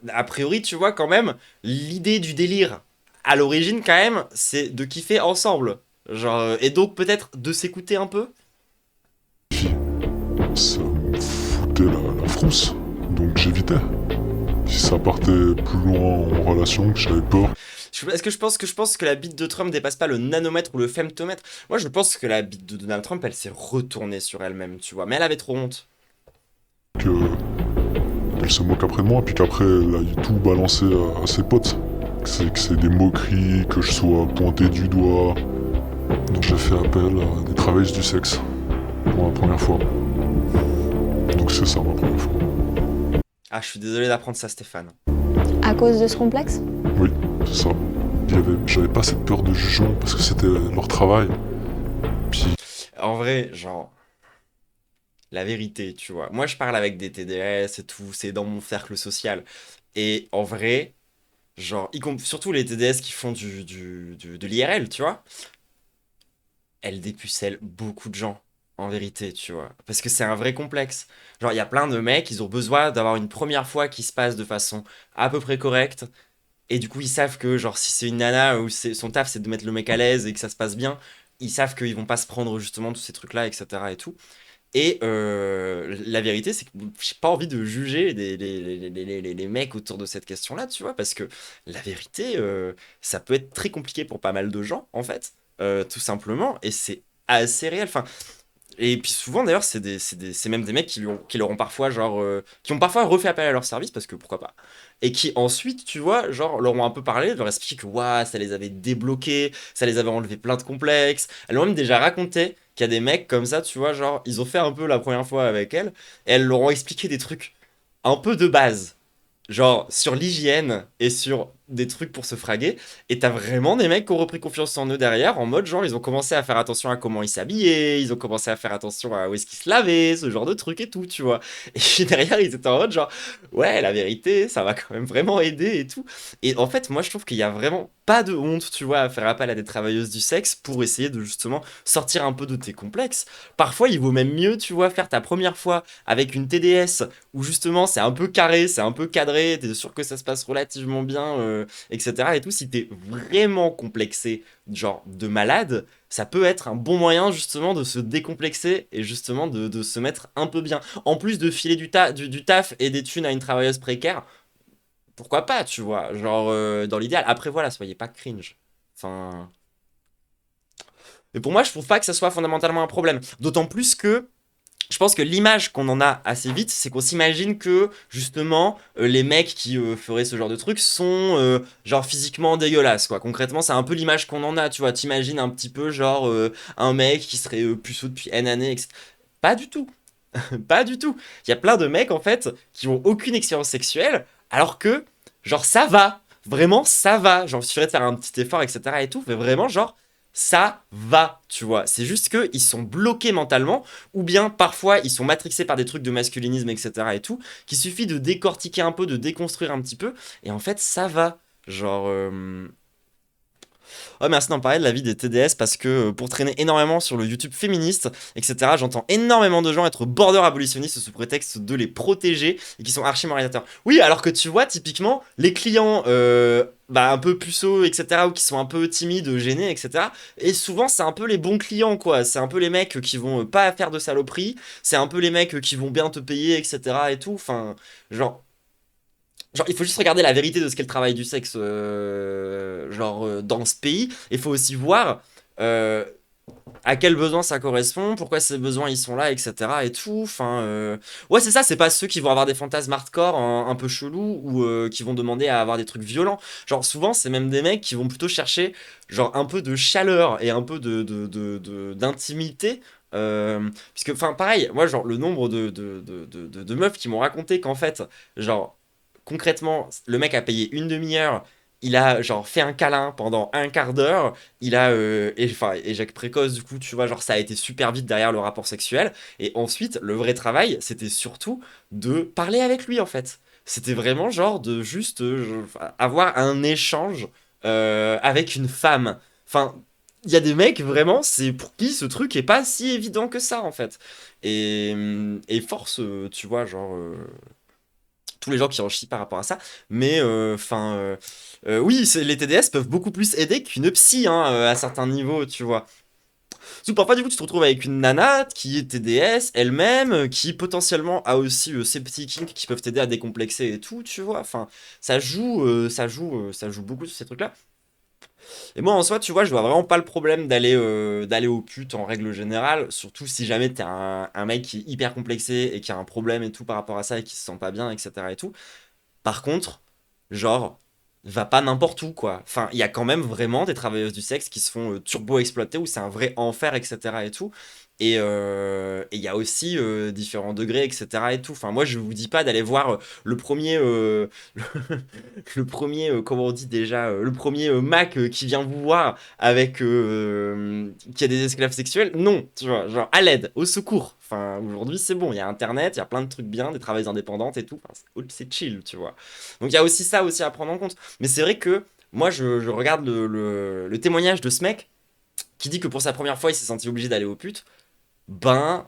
a priori, tu vois, quand même, l'idée du délire, à l'origine, quand même, c'est de kiffer ensemble. Genre, et donc peut-être de s'écouter un peu. Ça me foutait la frousse, donc j'évitais. Si ça partait plus loin en relation, que j'avais peur. Est-ce que je pense que la bite de Trump dépasse pas le nanomètre ou le femtomètre? Moi, je pense que la bite de Donald Trump, elle s'est retournée sur elle-même, tu vois. Mais elle avait trop honte. Elle se moque après de moi, puis qu'après, elle aille tout balancer à ses potes. Que c'est des moqueries, que je sois pointé du doigt. Donc j'ai fait appel à des travailleuses du sexe pour la première fois. Donc c'est ça ma première fois. Ah, je suis désolé d'apprendre ça, Stéphane. À cause de ce complexe? Oui, c'est ça. J'avais pas cette peur de jugement parce que c'était leur travail. Puis... En vrai, genre... La vérité, tu vois. Moi, je parle avec des TDS et tout, c'est dans mon cercle social. Et en vrai, genre, surtout les TDS qui font de l'IRL, tu vois, elles dépucellent beaucoup de gens, en vérité, tu vois. Parce que c'est un vrai complexe. Genre, il y a plein de mecs, ils ont besoin d'avoir une première fois qui se passe de façon à peu près correcte. Et du coup, ils savent que, genre, si c'est une nana ou son taf, c'est de mettre le mec à l'aise et que ça se passe bien, ils savent qu'ils vont pas se prendre justement tous ces trucs-là, etc. et tout. Et la vérité, c'est que j'ai pas envie de juger les mecs autour de cette question-là, tu vois, parce que la vérité, ça peut être très compliqué pour pas mal de gens, en fait, tout simplement, et c'est assez réel. Enfin, et puis souvent, d'ailleurs, c'est même des mecs qui leur ont parfois, genre, qui ont parfois refait appel à leur service, parce que pourquoi pas, et qui ensuite, tu vois, genre, leur ont un peu parlé, leur expliqué que, ouah, ça les avait débloqués, ça les avait enlevé plein de complexes. Elles l'ont même déjà raconté qu'il y a des mecs comme ça, tu vois, genre, ils ont fait un peu la première fois avec elles, et elles leur ont expliqué des trucs un peu de base, genre sur l'hygiène et sur des trucs pour se fraguer, et t'as vraiment des mecs qui ont repris confiance en eux derrière, en mode genre ils ont commencé à faire attention à comment ils s'habillaient, ils ont commencé à faire attention à où est-ce qu'ils se lavaient, ce genre de trucs et tout, tu vois. Et puis derrière ils étaient en mode genre ouais, la vérité, ça va quand même vraiment aider et tout. Et en fait, moi je trouve qu'il y a vraiment pas de honte, tu vois, à faire appel à des travailleuses du sexe pour essayer de justement sortir un peu de tes complexes. Parfois il vaut même mieux, tu vois, faire ta première fois avec une TDS où justement c'est un peu carré, c'est un peu cadré, t'es sûr que ça se passe relativement bien, etc. et tout. Si t'es vraiment complexé, genre de malade, ça peut être un bon moyen justement de se décomplexer et justement de se mettre un peu bien. En plus de filer du taf et des thunes à une travailleuse précaire, pourquoi pas, tu vois, genre dans l'idéal. Après voilà, soyez pas cringe. Enfin... Mais pour moi, je trouve pas que ça soit fondamentalement un problème. D'autant plus que je pense que l'image qu'on en a assez vite, c'est qu'on s'imagine que, justement, les mecs qui feraient ce genre de trucs sont, genre, physiquement dégueulasses, quoi. Concrètement, c'est un peu l'image qu'on en a, tu vois. T'imagines un petit peu, genre, un mec qui serait puceau depuis N années, etc. Pas du tout. Pas du tout. Il y a plein de mecs, en fait, qui ont aucune expérience sexuelle, alors que, genre, ça va. Vraiment, ça va. Genre, il suffirait de faire un petit effort, etc. et tout, mais vraiment, genre... ça va, tu vois. C'est juste qu'ils sont bloqués mentalement, ou bien parfois ils sont matrixés par des trucs de masculinisme, etc. et tout, qu'il suffit de décortiquer un peu, de déconstruire un petit peu, et en fait ça va. Genre... Oh merci d'en parler de la vie des TDS parce que pour traîner énormément sur le YouTube féministe, etc., j'entends énormément de gens être border abolitionnistes sous prétexte de les protéger et qui sont archi moralisateurs. Oui, alors que tu vois, typiquement, les clients un peu puceaux, etc., ou qui sont un peu timides, gênés, etc., et souvent c'est un peu les bons clients, quoi. C'est un peu les mecs qui vont pas faire de saloperies, c'est un peu les mecs qui vont bien te payer, etc., et tout. Enfin, genre... Genre, il faut juste regarder la vérité de ce qu'est le travail du sexe dans ce pays. Il faut aussi voir à quels besoins ça correspond, pourquoi ces besoins ils sont là, etc. et tout. Enfin, ouais, c'est ça, c'est pas ceux qui vont avoir des fantasmes hardcore un peu chelous ou qui vont demander à avoir des trucs violents. Genre, souvent, c'est même des mecs qui vont plutôt chercher genre un peu de chaleur et un peu d'intimité. Puisque, enfin, pareil, moi, genre, le nombre de meufs qui m'ont raconté qu'en fait, genre, concrètement, le mec a payé une demi-heure, il a genre fait un câlin pendant un quart d'heure, il a éjac précoce, du coup, tu vois, genre ça a été super vite derrière le rapport sexuel, et ensuite, le vrai travail, c'était surtout de parler avec lui, en fait. c'était vraiment genre de juste avoir un échange avec une femme. Enfin, il y a des mecs, vraiment, c'est pour qui ce truc est pas si évident que ça, en fait. Et force, tu vois, genre... tous les gens qui en chient par rapport à ça, mais enfin oui, les TDS peuvent beaucoup plus aider qu'une psy hein, à certains niveaux, tu vois. Parce que parfois du coup tu te retrouves avec une nana qui est TDS elle-même, qui potentiellement a aussi ses petits kinks qui peuvent t'aider à décomplexer et tout, tu vois. Enfin, ça joue beaucoup sur ces trucs-là. Et moi en soi, tu vois, je vois vraiment pas le problème d'aller au pute en règle générale, surtout si jamais t'es un mec qui est hyper complexé et qui a un problème et tout par rapport à ça et qui se sent pas bien, etc. et tout. Par contre, genre, va pas n'importe où, quoi. Enfin, il y a quand même vraiment des travailleuses du sexe qui se font turbo-exploiter, où c'est un vrai enfer, etc. et tout. Et il y a aussi différents degrés, etc. et tout. Enfin, moi, je vous dis pas d'aller voir le premier, le premier, comment on dit déjà, le premier Mac qui vient vous voir avec qui a des esclaves sexuels. Non, tu vois, genre à l'aide, au secours. Enfin, aujourd'hui, c'est bon, il y a Internet, il y a plein de trucs bien, des travailleuses indépendantes et tout. Enfin, c'est chill, tu vois. Donc, il y a aussi ça aussi à prendre en compte. Mais c'est vrai que moi, je regarde le témoignage de ce mec qui dit que pour sa première fois, il s'est senti obligé d'aller au pute. Ben,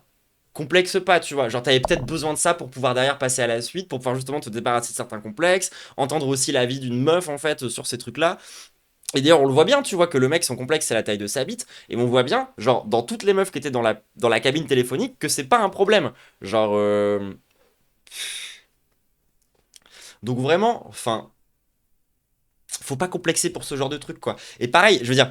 complexe pas, tu vois. Genre, t'avais peut-être besoin de ça pour pouvoir derrière passer à la suite, pour pouvoir justement te débarrasser de certains complexes, entendre aussi l'avis d'une meuf, en fait, sur ces trucs-là. Et d'ailleurs, on le voit bien, tu vois, que le mec, son complexe, c'est la taille de sa bite. Et on voit bien, genre, dans toutes les meufs qui étaient dans la cabine téléphonique, que c'est pas un problème. Genre, donc vraiment, enfin, faut pas complexer pour ce genre de truc, quoi. Et pareil, je veux dire,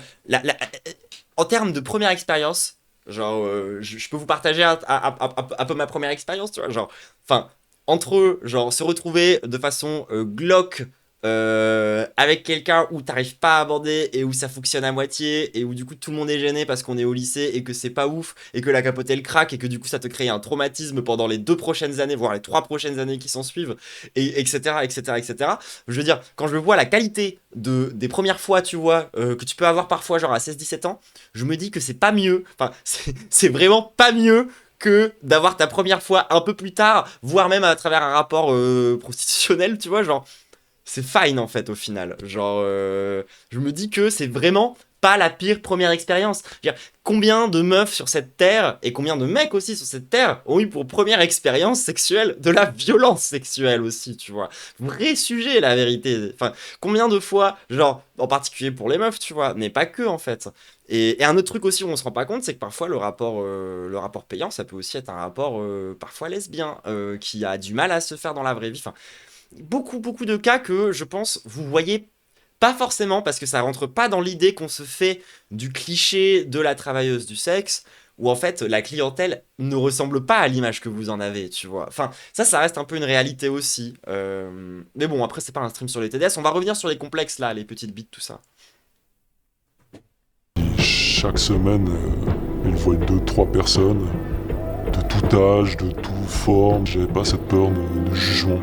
en termes de première expérience, genre, je peux vous partager un peu ma première expérience, tu vois, genre, enfin, entre, genre, se retrouver de façon glauque avec quelqu'un où t'arrives pas à aborder et où ça fonctionne à moitié et où du coup tout le monde est gêné parce qu'on est au lycée et que c'est pas ouf et que la capote elle craque et que du coup ça te crée un traumatisme pendant les 2 prochaines années voire les 3 prochaines années qui s'en suivent et etc etc etc. Je veux dire, quand je vois la qualité des premières fois, tu vois, que tu peux avoir parfois genre à 16-17 ans, je me dis que c'est pas mieux, enfin c'est vraiment pas mieux que d'avoir ta première fois un peu plus tard, voire même à travers un rapport prostitutionnel, tu vois, genre c'est fine en fait au final. Genre, je me dis que c'est vraiment pas la pire première expérience. Je veux dire, combien de meufs sur cette terre et combien de mecs aussi sur cette terre ont eu pour première expérience sexuelle de la violence sexuelle aussi, tu vois. Vrai sujet, la vérité. Enfin, combien de fois, genre, en particulier pour les meufs, tu vois, mais pas que en fait. Et un autre truc aussi où on se rend pas compte, c'est que parfois le rapport payant, ça peut aussi être un rapport parfois lesbien qui a du mal à se faire dans la vraie vie. Enfin, beaucoup de cas que je pense vous voyez pas forcément parce que ça rentre pas dans l'idée qu'on se fait du cliché de la travailleuse du sexe où en fait la clientèle ne ressemble pas à l'image que vous en avez, tu vois. Enfin, ça reste un peu une réalité aussi. Mais bon, après c'est pas un stream sur les TDS, on va revenir sur les complexes là, les petites bites, tout ça. Chaque semaine, il voit 2-3 personnes de tout âge, de toute forme. J'avais pas cette peur de jugement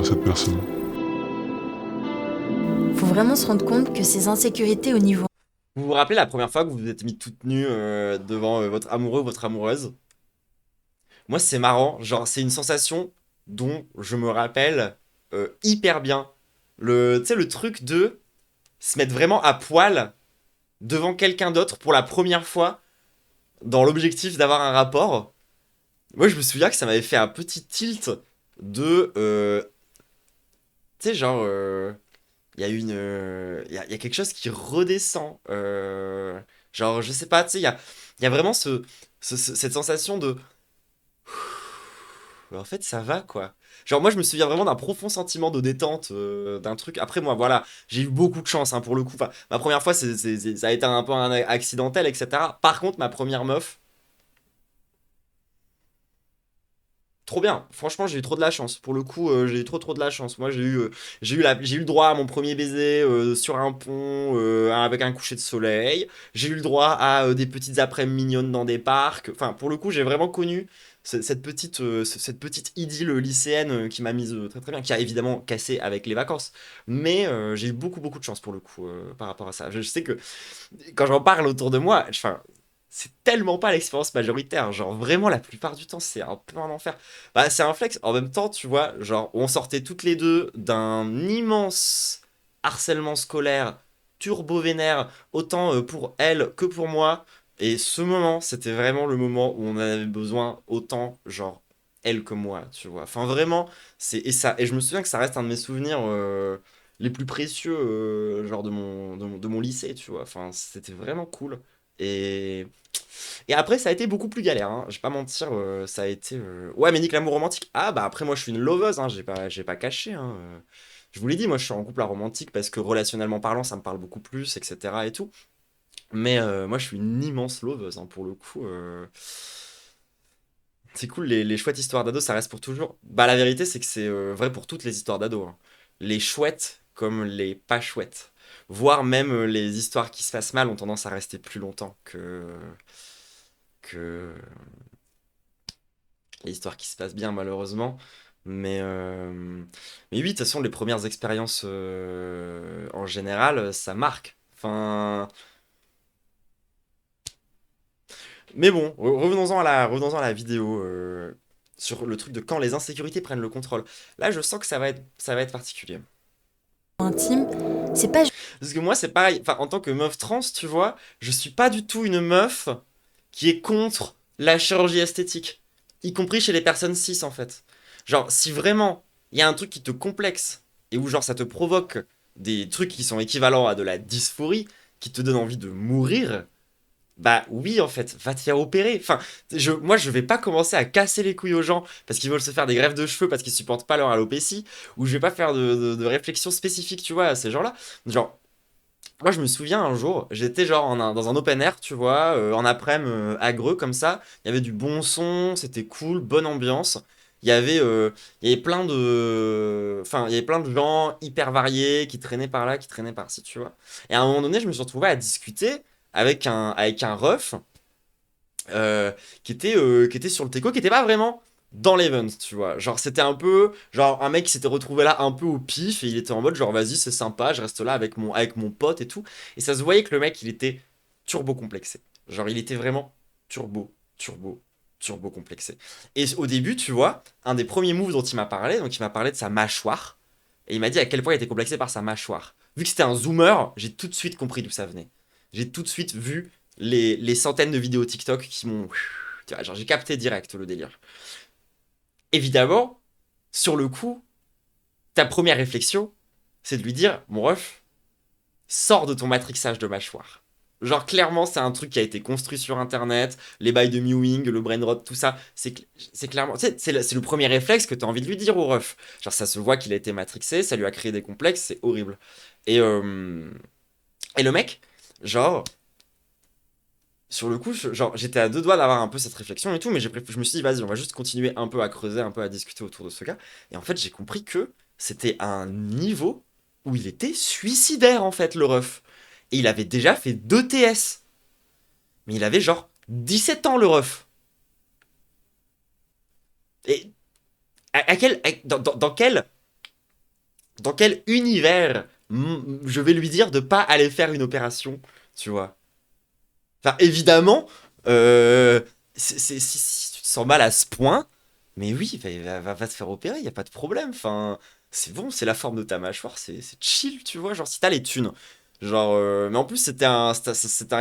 à cette personne. Faut vraiment se rendre compte que ces insécurités au niveau... Vous vous rappelez la première fois que vous vous êtes mis toute nue devant votre amoureux ou votre amoureuse? Moi c'est marrant, genre c'est une sensation dont je me rappelle hyper bien. Tu sais le truc de se mettre vraiment à poil devant quelqu'un d'autre pour la première fois dans l'objectif d'avoir un rapport. Moi je me souviens que ça m'avait fait un petit tilt de... tu sais genre... il y a il y a quelque chose qui redescend. Genre, je sais pas, tu sais, il y a vraiment cette sensation de... En fait, ça va, quoi. Genre, moi, je me souviens vraiment d'un profond sentiment de détente, d'un truc. Après, moi, voilà, j'ai eu beaucoup de chance, hein, pour le coup. Enfin, ma première fois, ça a été un peu un accidentel, etc. Par contre, ma première meuf... Trop bien, franchement j'ai eu trop de la chance, pour le coup j'ai eu trop de la chance. Moi j'ai eu le droit à mon premier baiser sur un pont avec un coucher de soleil. J'ai eu le droit à des petites après-midi mignonnes dans des parcs. Enfin pour le coup j'ai vraiment connu cette petite idylle lycéenne qui m'a mise très bien, qui a évidemment cassé avec les vacances. Mais j'ai eu beaucoup de chance pour le coup par rapport à ça. Je sais que quand j'en parle autour de moi, enfin c'est tellement pas l'expérience majoritaire. Genre, vraiment, la plupart du temps, c'est un peu un enfer. Bah, c'est un flex. En même temps, tu vois, genre, on sortait toutes les deux d'un immense harcèlement scolaire, turbo vénère, autant pour elle que pour moi. Et ce moment, c'était vraiment le moment où on en avait besoin, autant, genre, elle que moi, tu vois. Enfin, vraiment, et je me souviens que ça reste un de mes souvenirs les plus précieux, genre, de mon lycée, tu vois. Enfin, c'était vraiment cool. Et, et après, ça a été beaucoup plus galère, hein. Je vais pas mentir, ça a été... Ouais, mais nique l'amour romantique. Ah, bah après, moi, je suis une loveuse, hein. J'ai pas caché, hein. Je vous l'ai dit, moi, je suis en couple à romantique parce que relationnellement parlant, ça me parle beaucoup plus, etc. et tout. Mais moi, je suis une immense loveuse, hein, pour le coup. C'est cool, les chouettes histoires d'ado, ça reste pour toujours. Bah, la vérité, c'est que c'est vrai pour toutes les histoires d'ado, hein. Les chouettes comme les pas chouettes. Voire même les histoires qui se passent mal ont tendance à rester plus longtemps que les histoires qui se passent bien, malheureusement. Mais oui, de toute façon, les premières expériences en général, ça marque. Enfin. Mais bon, revenons-en à la vidéo. Sur le truc de quand les insécurités prennent le contrôle. Là, je sens que ça va être particulier. Intime, c'est pas... Parce que moi, c'est pareil. Enfin, en tant que meuf trans, tu vois, je suis pas du tout une meuf qui est contre la chirurgie esthétique. Y compris chez les personnes cis, en fait. Genre, si vraiment il y a un truc qui te complexe et où, genre, ça te provoque des trucs qui sont équivalents à de la dysphorie, qui te donnent envie de mourir, bah oui, en fait, va te faire opérer. Enfin, moi, je vais pas commencer à casser les couilles aux gens parce qu'ils veulent se faire des greffes de cheveux parce qu'ils supportent pas leur alopécie, ou je vais pas faire de réflexion spécifique, tu vois, à ces gens-là. Genre, moi, je me souviens un jour, j'étais genre dans un open air, tu vois, en après-midi, à Greux, comme ça. Il y avait du bon son, c'était cool, bonne ambiance. Il y avait plein de... Enfin, il y avait plein de gens hyper variés qui traînaient par là, qui traînaient par-ci, tu vois. Et à un moment donné, je me suis retrouvé à discuter avec un ref euh, qui était sur le teco, qui était pas vraiment dans l'event, tu vois. Genre, c'était un peu, genre, un mec qui s'était retrouvé là un peu au pif, et il était en mode, genre, vas-y, c'est sympa, je reste là avec mon pote et tout. Et ça se voyait que le mec, il était turbo complexé. Genre, il était vraiment turbo, turbo, turbo complexé. Et au début, tu vois, un des premiers moves dont il m'a parlé, donc il m'a parlé de sa mâchoire, et il m'a dit à quel point il était complexé par sa mâchoire. Vu que c'était un zoomer, j'ai tout de suite compris d'où ça venait. J'ai tout de suite vu les centaines de vidéos TikTok qui m'ont... Tu vois, genre, j'ai capté direct le délire. Évidemment, sur le coup, ta première réflexion, c'est de lui dire, mon ref, sors de ton matrixage de mâchoire. Genre, clairement, c'est un truc qui a été construit sur Internet, les bails de mewing, le brain rot, tout ça, c'est clairement... Tu sais, c'est le premier réflexe que t'as envie de lui dire au ref. Genre, ça se voit qu'il a été matrixé, ça lui a créé des complexes, c'est horrible. Et le mec, genre... Sur le coup, genre, j'étais à deux doigts d'avoir un peu cette réflexion et tout, mais je me suis dit, vas-y, on va juste continuer un peu à creuser, un peu à discuter autour de ce gars. Et en fait, j'ai compris que c'était un niveau où il était suicidaire, en fait, le ref. Et il avait déjà fait 2 TS. Mais il avait genre 17 ans, le ref. Et dans quel univers je vais lui dire de pas aller faire une opération, tu vois? Enfin, évidemment, si tu te sens mal à ce point, mais oui, va te faire opérer, y a pas de problème. Enfin, c'est bon, c'est la forme de ta mâchoire, c'est chill, tu vois. Genre, si t'as les thunes. Genre, mais en plus, c'était un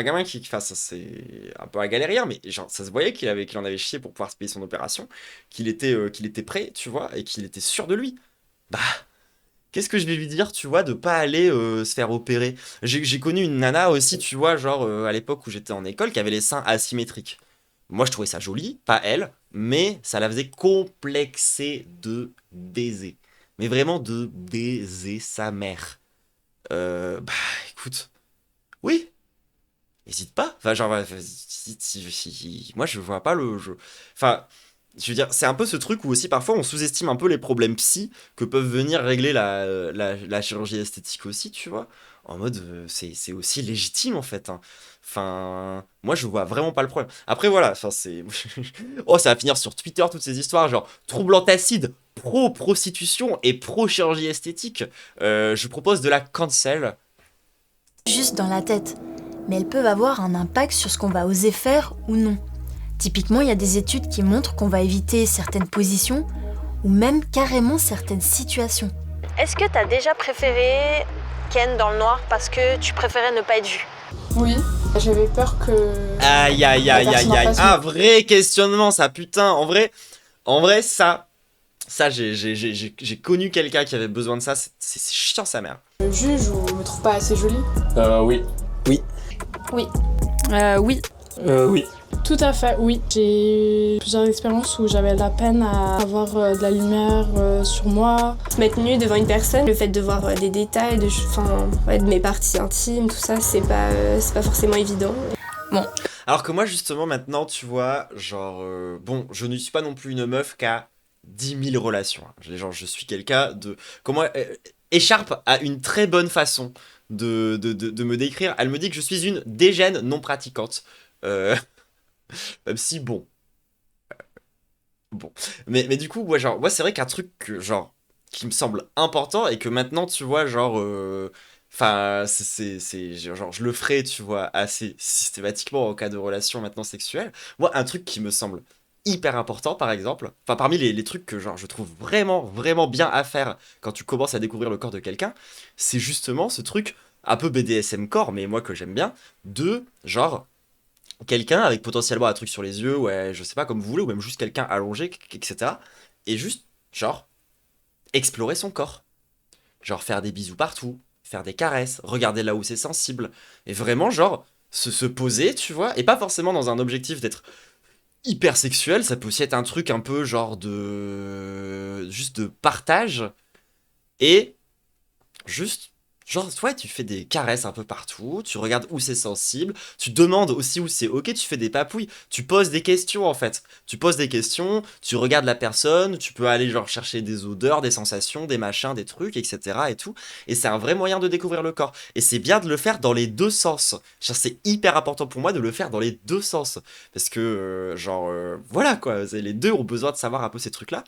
gamin enfin, ça, c'est un peu un galérien, mais genre, ça se voyait qu'il en avait chié pour pouvoir se payer son opération, qu'il était prêt, tu vois, et qu'il était sûr de lui. Bah. Qu'est-ce que je vais lui dire, tu vois, de pas aller se faire opérer? J'ai connu une nana aussi, tu vois, genre à l'époque où j'étais en école, qui avait les seins asymétriques. Moi, je trouvais ça joli, pas elle, mais ça la faisait complexer de baiser. Mais vraiment de baiser sa mère. Bah, écoute, oui, hésite pas. Enfin, genre, moi, je vois pas le jeu. Enfin, je veux dire, c'est un peu ce truc où aussi parfois on sous-estime un peu les problèmes psy que peuvent venir régler la chirurgie esthétique aussi, tu vois. En mode, c'est aussi légitime en fait, hein. Enfin, moi je vois vraiment pas le problème. Après voilà, enfin c'est... Oh, ça va finir sur Twitter toutes ces histoires, genre trouble antacide, pro-prostitution et pro-chirurgie esthétique. Je propose de la cancel. Juste dans la tête. mais elles peuvent avoir un impact sur ce qu'on va oser faire ou non. Typiquement, il y a des études qui montrent qu'on va éviter certaines positions ou même carrément certaines situations. Est-ce que t'as déjà préféré Ken dans le noir parce que tu préférais ne pas être vue? Oui, j'avais peur que... Aïe, aïe, aïe, aïe, aïe. Un vrai questionnement, ça, putain. En vrai, ça, j'ai connu quelqu'un qui avait besoin de ça. C'est chiant, sa mère. Le juge ou me trouve pas assez jolie? Oui. Oui. Oui. Oui. Oui. Tout à fait, oui. J'ai plusieurs expériences où j'avais la peine à avoir de la lumière sur moi. Se mettre nue devant une personne, le fait de voir des détails, de mes parties intimes, tout ça, c'est pas forcément évident. Bon. Alors que moi, justement, maintenant, tu vois, genre... bon, je ne suis pas non plus une meuf qui a 10 000 relations. Genre, je suis quelqu'un de... Comment... Écharpe a une très bonne façon de me décrire. Elle me dit que je suis une dégène non pratiquante. Même si, bon. Bon. Mais du coup, ouais, genre, moi, c'est vrai qu'un truc que, genre, qui me semble important et que maintenant, tu vois, genre... Enfin, genre, je le ferai, tu vois, assez systématiquement en cas de relation maintenant sexuelle. Moi, un truc qui me semble hyper important, par exemple, enfin, parmi les trucs que, genre, je trouve vraiment, vraiment bien à faire quand tu commences à découvrir le corps de quelqu'un, c'est justement ce truc un peu BDSM corps, mais moi que j'aime bien, de, genre, quelqu'un avec potentiellement un truc sur les yeux, ouais, je sais pas, comme vous voulez, ou même juste quelqu'un allongé, etc. Et juste, genre, explorer son corps. Genre, faire des bisous partout, faire des caresses, regarder là où c'est sensible, et vraiment, genre, se poser, tu vois, et pas forcément dans un objectif d'être hyper sexuel, ça peut aussi être un truc un peu genre de... juste de partage, et juste... genre, ouais, tu fais des caresses un peu partout, tu regardes où c'est sensible, tu demandes aussi où c'est ok, tu fais des papouilles, tu poses des questions en fait. Tu poses des questions, tu regardes la personne, tu peux aller genre chercher des odeurs, des sensations, des machins, des trucs, etc. et tout. Et c'est un vrai moyen de découvrir le corps. Et c'est bien de le faire dans les deux sens. Genre, c'est hyper important pour moi de le faire dans les deux sens. Parce que, voilà quoi, les deux ont besoin de savoir un peu ces trucs-là.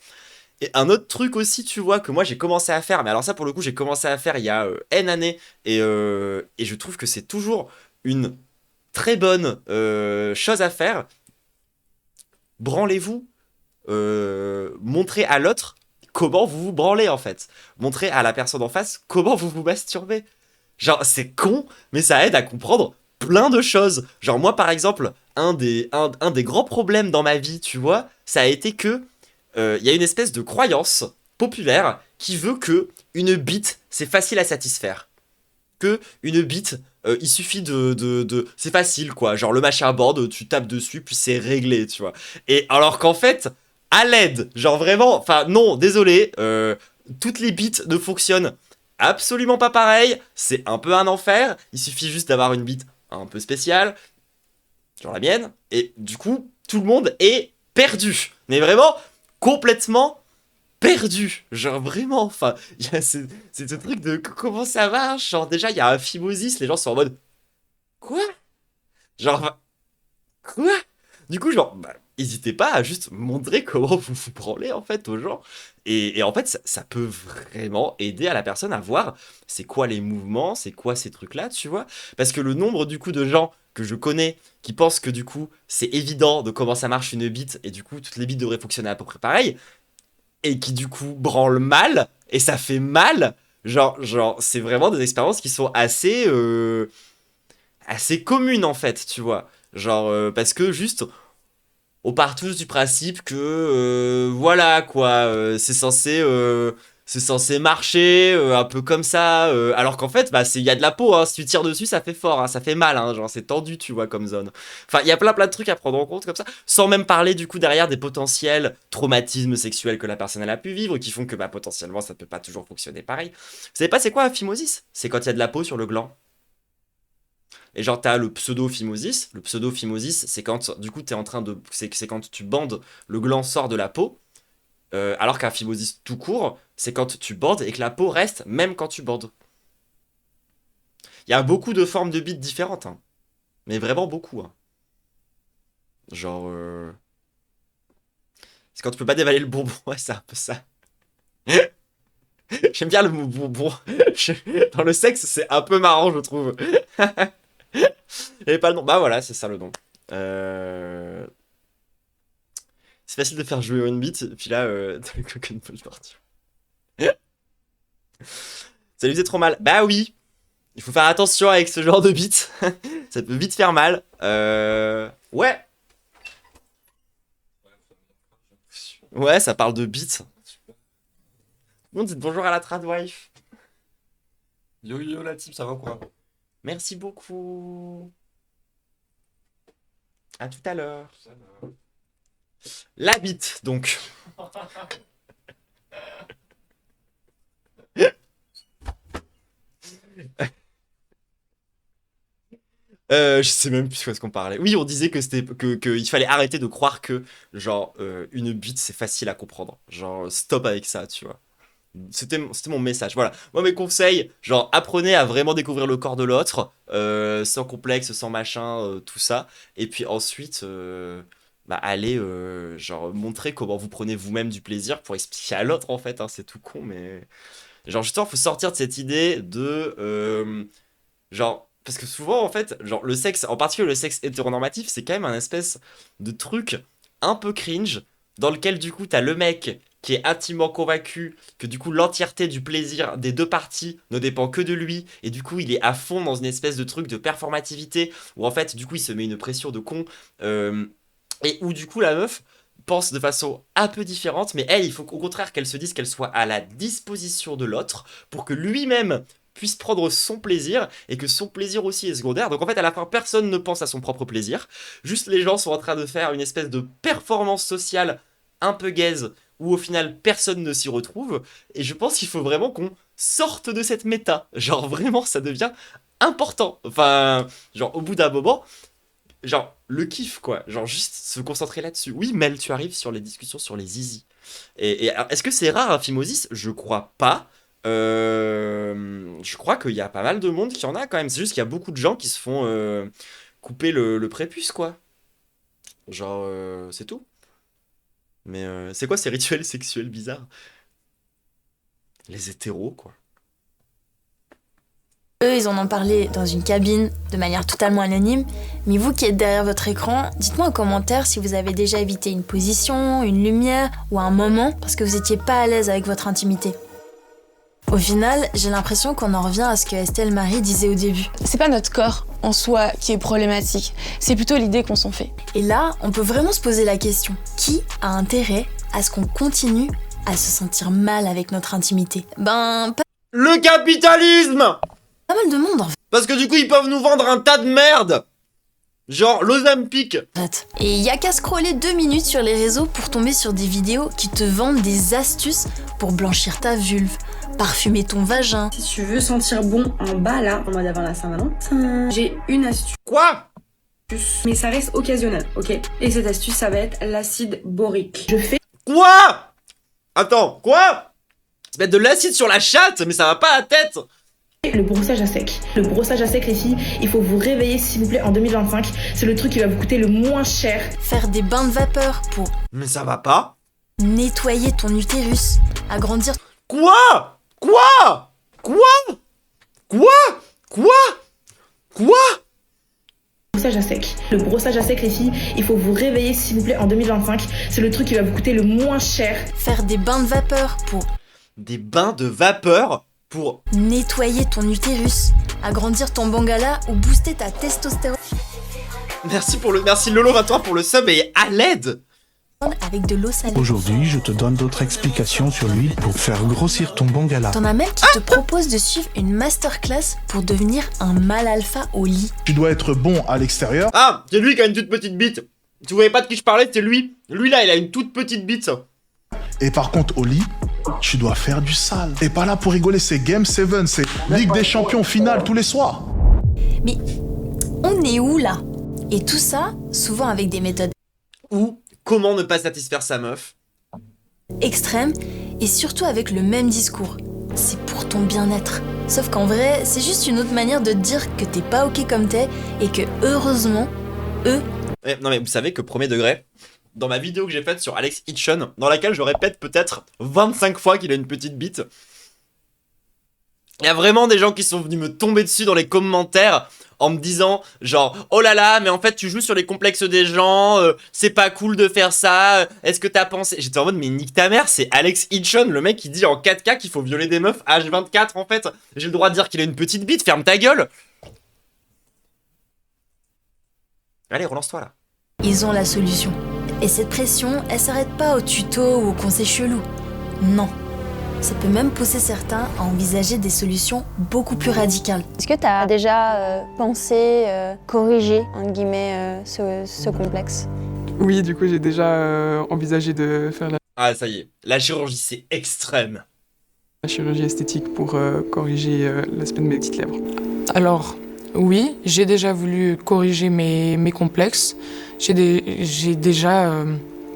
Et un autre truc aussi, tu vois, que moi j'ai commencé à faire, mais alors ça pour le coup j'ai commencé à faire il y a N années, et je trouve que c'est toujours une très bonne chose à faire. Branlez-vous, montrez à l'autre comment vous vous branlez en fait. Montrez à la personne en face comment vous vous masturbez. Genre c'est con, mais ça aide à comprendre plein de choses. Genre moi par exemple, un des grands problèmes dans ma vie, tu vois, ça a été que y a une espèce de croyance populaire qui veut que une bite, c'est facile à satisfaire. Que une bite, il suffit c'est facile, quoi. Genre, le machin borde, tu tapes dessus, puis c'est réglé, tu vois. Et alors qu'en fait, à l'aide, genre vraiment... Enfin, non, désolé, toutes les bites ne fonctionnent absolument pas pareil. C'est un peu un enfer. Il suffit juste d'avoir une bite un peu spéciale, genre la mienne, et du coup, tout le monde est perdu. Mais vraiment... complètement perdu, genre vraiment, enfin, c'est ce truc de comment ça marche, genre déjà il y a un phimosis, les gens sont en mode quoi, genre quoi, du coup genre n'hésitez pas à juste montrer comment vous vous branlez en fait aux gens, et en fait ça peut vraiment aider à la personne à voir c'est quoi les mouvements, c'est quoi ces trucs là, tu vois, parce que le nombre du coup de gens que je connais qui pensent que du coup c'est évident de comment ça marche une bite et du coup toutes les bites devraient fonctionner à peu près pareil et qui du coup branlent mal et ça fait mal, genre c'est vraiment des expériences qui sont assez communes en fait, tu vois, genre parce que juste on part tous du principe que voilà quoi, c'est censé marcher un peu comme ça, alors qu'en fait, bah, il y a de la peau, hein, si tu tires dessus, ça fait fort, hein, ça fait mal, hein, genre c'est tendu, tu vois, comme zone. Enfin, il y a plein de trucs à prendre en compte comme ça, sans même parler du coup derrière des potentiels traumatismes sexuels que la personne elle a pu vivre, qui font que bah, potentiellement ça peut pas toujours fonctionner pareil. Vous savez pas c'est quoi un phimosis? C'est quand il y a de la peau sur le gland. Et genre t'as le pseudo-phimosis. Le pseudo-phimosis, c'est quand du coup t'es en train de... c'est quand tu bandes, le gland sort de la peau. Alors qu'un phimosis tout court, c'est quand tu bandes et que la peau reste même quand tu bandes. Il y a beaucoup de formes de bites différentes, hein. Mais vraiment beaucoup, hein. Genre... c'est quand tu peux pas dévaler le bonbon, ouais, c'est un peu ça. J'aime bien le mot bonbon. Dans le sexe, c'est un peu marrant, je trouve. J'avais pas le nom. Bah voilà, c'est ça le nom. C'est facile de faire jouer une bite, puis là, dans le Coconut Ball Party. Ça lui faisait trop mal. Bah oui, il faut faire attention avec ce genre de beat. Ça peut vite faire mal. Ouais. Ouais, ça parle de beat. Bon, dites bonjour à la Tradwife. Yo yo la team, ça va quoi? Merci beaucoup. À tout à l'heure. La bite, donc. Je sais même plus ce qu'on parlait. Oui, on disait que c'était il fallait arrêter de croire que genre une bite c'est facile à comprendre. Genre stop avec ça, tu vois. C'était mon message. Voilà. Moi mes conseils, genre apprenez à vraiment découvrir le corps de l'autre, sans complexe, sans machin, tout ça. Et puis ensuite, bah allez, genre montrer comment vous prenez vous-même du plaisir pour expliquer à l'autre en fait. Hein, c'est tout con, mais genre justement faut sortir de cette idée de genre. Parce que souvent, en fait, genre, le sexe, en particulier le sexe hétéronormatif, c'est quand même un espèce de truc un peu cringe, dans lequel, du coup, t'as le mec qui est intimement convaincu que, du coup, l'entièreté du plaisir des deux parties ne dépend que de lui, et du coup, il est à fond dans une espèce de truc de performativité, où, en fait, du coup, il se met une pression de con, et où, du coup, la meuf pense de façon un peu différente, mais elle, il faut au contraire qu'elle se dise qu'elle soit à la disposition de l'autre, pour que lui-même puisse prendre son plaisir et que son plaisir aussi est secondaire. Donc en fait à la fin personne ne pense à son propre plaisir, juste les gens sont en train de faire une espèce de performance sociale un peu gaze où au final personne ne s'y retrouve, et je pense qu'il faut vraiment qu'on sorte de cette méta, genre vraiment ça devient important, enfin genre au bout d'un moment, genre le kiff quoi, genre juste se concentrer là-dessus. Oui Mel, tu arrives sur les discussions sur les zizi, et alors, est-ce que c'est rare un phimosis? Je crois pas. Je crois qu'il y a pas mal de monde qui en a quand même. C'est juste qu'il y a beaucoup de gens qui se font couper le prépuce, quoi. Genre, c'est tout. Mais c'est quoi ces rituels sexuels bizarres? Les hétéros, quoi. Eux, ils en ont parlé dans une cabine, de manière totalement anonyme. Mais vous qui êtes derrière votre écran, dites-moi en commentaire si vous avez déjà évité une position, une lumière ou un moment parce que vous étiez pas à l'aise avec votre intimité. Au final, j'ai l'impression qu'on en revient à ce que Estelle Marie disait au début. C'est pas notre corps en soi qui est problématique, c'est plutôt l'idée qu'on s'en fait. Et là, on peut vraiment se poser la question. Qui a intérêt à ce qu'on continue à se sentir mal avec notre intimité? Le capitalisme! Pas mal de monde en fait. Parce que du coup, ils peuvent nous vendre un tas de merde! Genre l'Ozempic. Et y a qu'à scroller 2 minutes sur les réseaux pour tomber sur des vidéos qui te vendent des astuces pour blanchir ta vulve, parfumer ton vagin. Si tu veux sentir bon en bas là, en mode avant la Saint-Valentin, j'ai une astuce. Quoi? Mais ça reste occasionnel, ok? Et cette astuce, ça va être l'acide borique. Je fais... Quoi? Attends, quoi? Se mettre de l'acide sur la chatte, mais ça va pas à la tête! Le brossage à sec. Le brossage à sec, les filles, il faut vous réveiller s'il vous plaît en 2025. C'est le truc qui va vous coûter le moins cher. Faire des bains de vapeur pour... Mais ça va pas? Nettoyer ton utérus, agrandir... Quoi? Quoi? Quoi? Quoi? Quoi? Quoi? Brossage à sec. Le brossage à sec, les filles, il faut vous réveiller s'il vous plaît en 2025. C'est le truc qui va vous coûter le moins cher. Faire des bains de vapeur pour... Des bains de vapeur pour... Nettoyer ton utérus, agrandir ton bangala ou booster ta testostérone. Merci Lolo 23 pour le sub et à l'aide. Avec de l'eau salée. Aujourd'hui, je te donne d'autres explications sur l'huile pour faire grossir ton bangala. T'en as même qui te proposent de suivre une masterclass pour devenir un mâle alpha au lit. Tu dois être bon à l'extérieur. Ah, c'est lui qui a une toute petite bite. Tu voyais pas de qui je parlais, c'est lui. Lui là, il a une toute petite bite. Et par contre, au lit, tu dois faire du sale. Et pas là pour rigoler, c'est Game 7, c'est Ligue des Champions finale tous les soirs. Mais on est où là? Et tout ça, souvent avec des méthodes... Ou comment ne pas satisfaire sa meuf? Extrême, et surtout avec le même discours. C'est pour ton bien-être. Sauf qu'en vrai, c'est juste une autre manière de te dire que t'es pas ok comme t'es, et que heureusement, eux... Non mais vous savez que premier degré, dans ma vidéo que j'ai faite sur Alex Hitchon, dans laquelle je répète peut-être 25 fois qu'il a une petite bite, Il y a vraiment des gens qui sont venus me tomber dessus dans les commentaires en me disant genre oh là là mais en fait tu joues sur les complexes des gens, c'est pas cool de faire ça, est-ce que t'as pensé. J'étais en mode mais nique ta mère, c'est Alex Hitchon, le mec qui dit en 4K qu'il faut violer des meufs H24 en fait. J'ai le droit de dire qu'il a une petite bite, ferme ta gueule. Allez relance-toi là. Ils ont la solution. Et cette pression, elle s'arrête pas au tuto ou au conseil chelou. Non. Ça peut même pousser certains à envisager des solutions beaucoup plus radicales. Est-ce que tu as déjà pensé corriger, entre guillemets, ce complexe? Oui, du coup, j'ai déjà envisagé de faire Ah, ça y est, la chirurgie, c'est extrême. la chirurgie esthétique pour corriger l'aspect de mes petites lèvres. Alors, oui, j'ai déjà voulu corriger mes complexes. J'ai déjà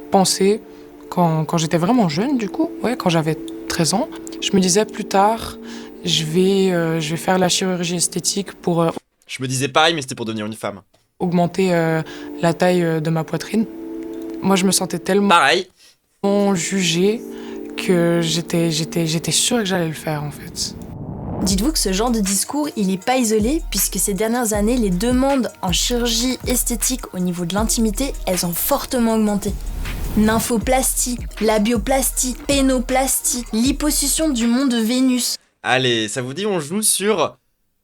pensé, quand j'étais vraiment jeune, du coup, ouais, quand j'avais 13 ans, je me disais plus tard, je vais faire la chirurgie esthétique pour Je me disais pareil, mais c'était pour devenir une femme. augmenter la taille de ma poitrine. Moi, je me sentais tellement jugée que j'étais sûre que j'allais le faire, en fait. Dites-vous que ce genre de discours, il n'est pas isolé, puisque ces dernières années, les demandes en chirurgie esthétique au niveau de l'intimité, elles ont fortement augmenté. Nymphoplastie, labioplastie, pénoplastie, liposuction du mont de Vénus. Allez, ça vous dit on joue sur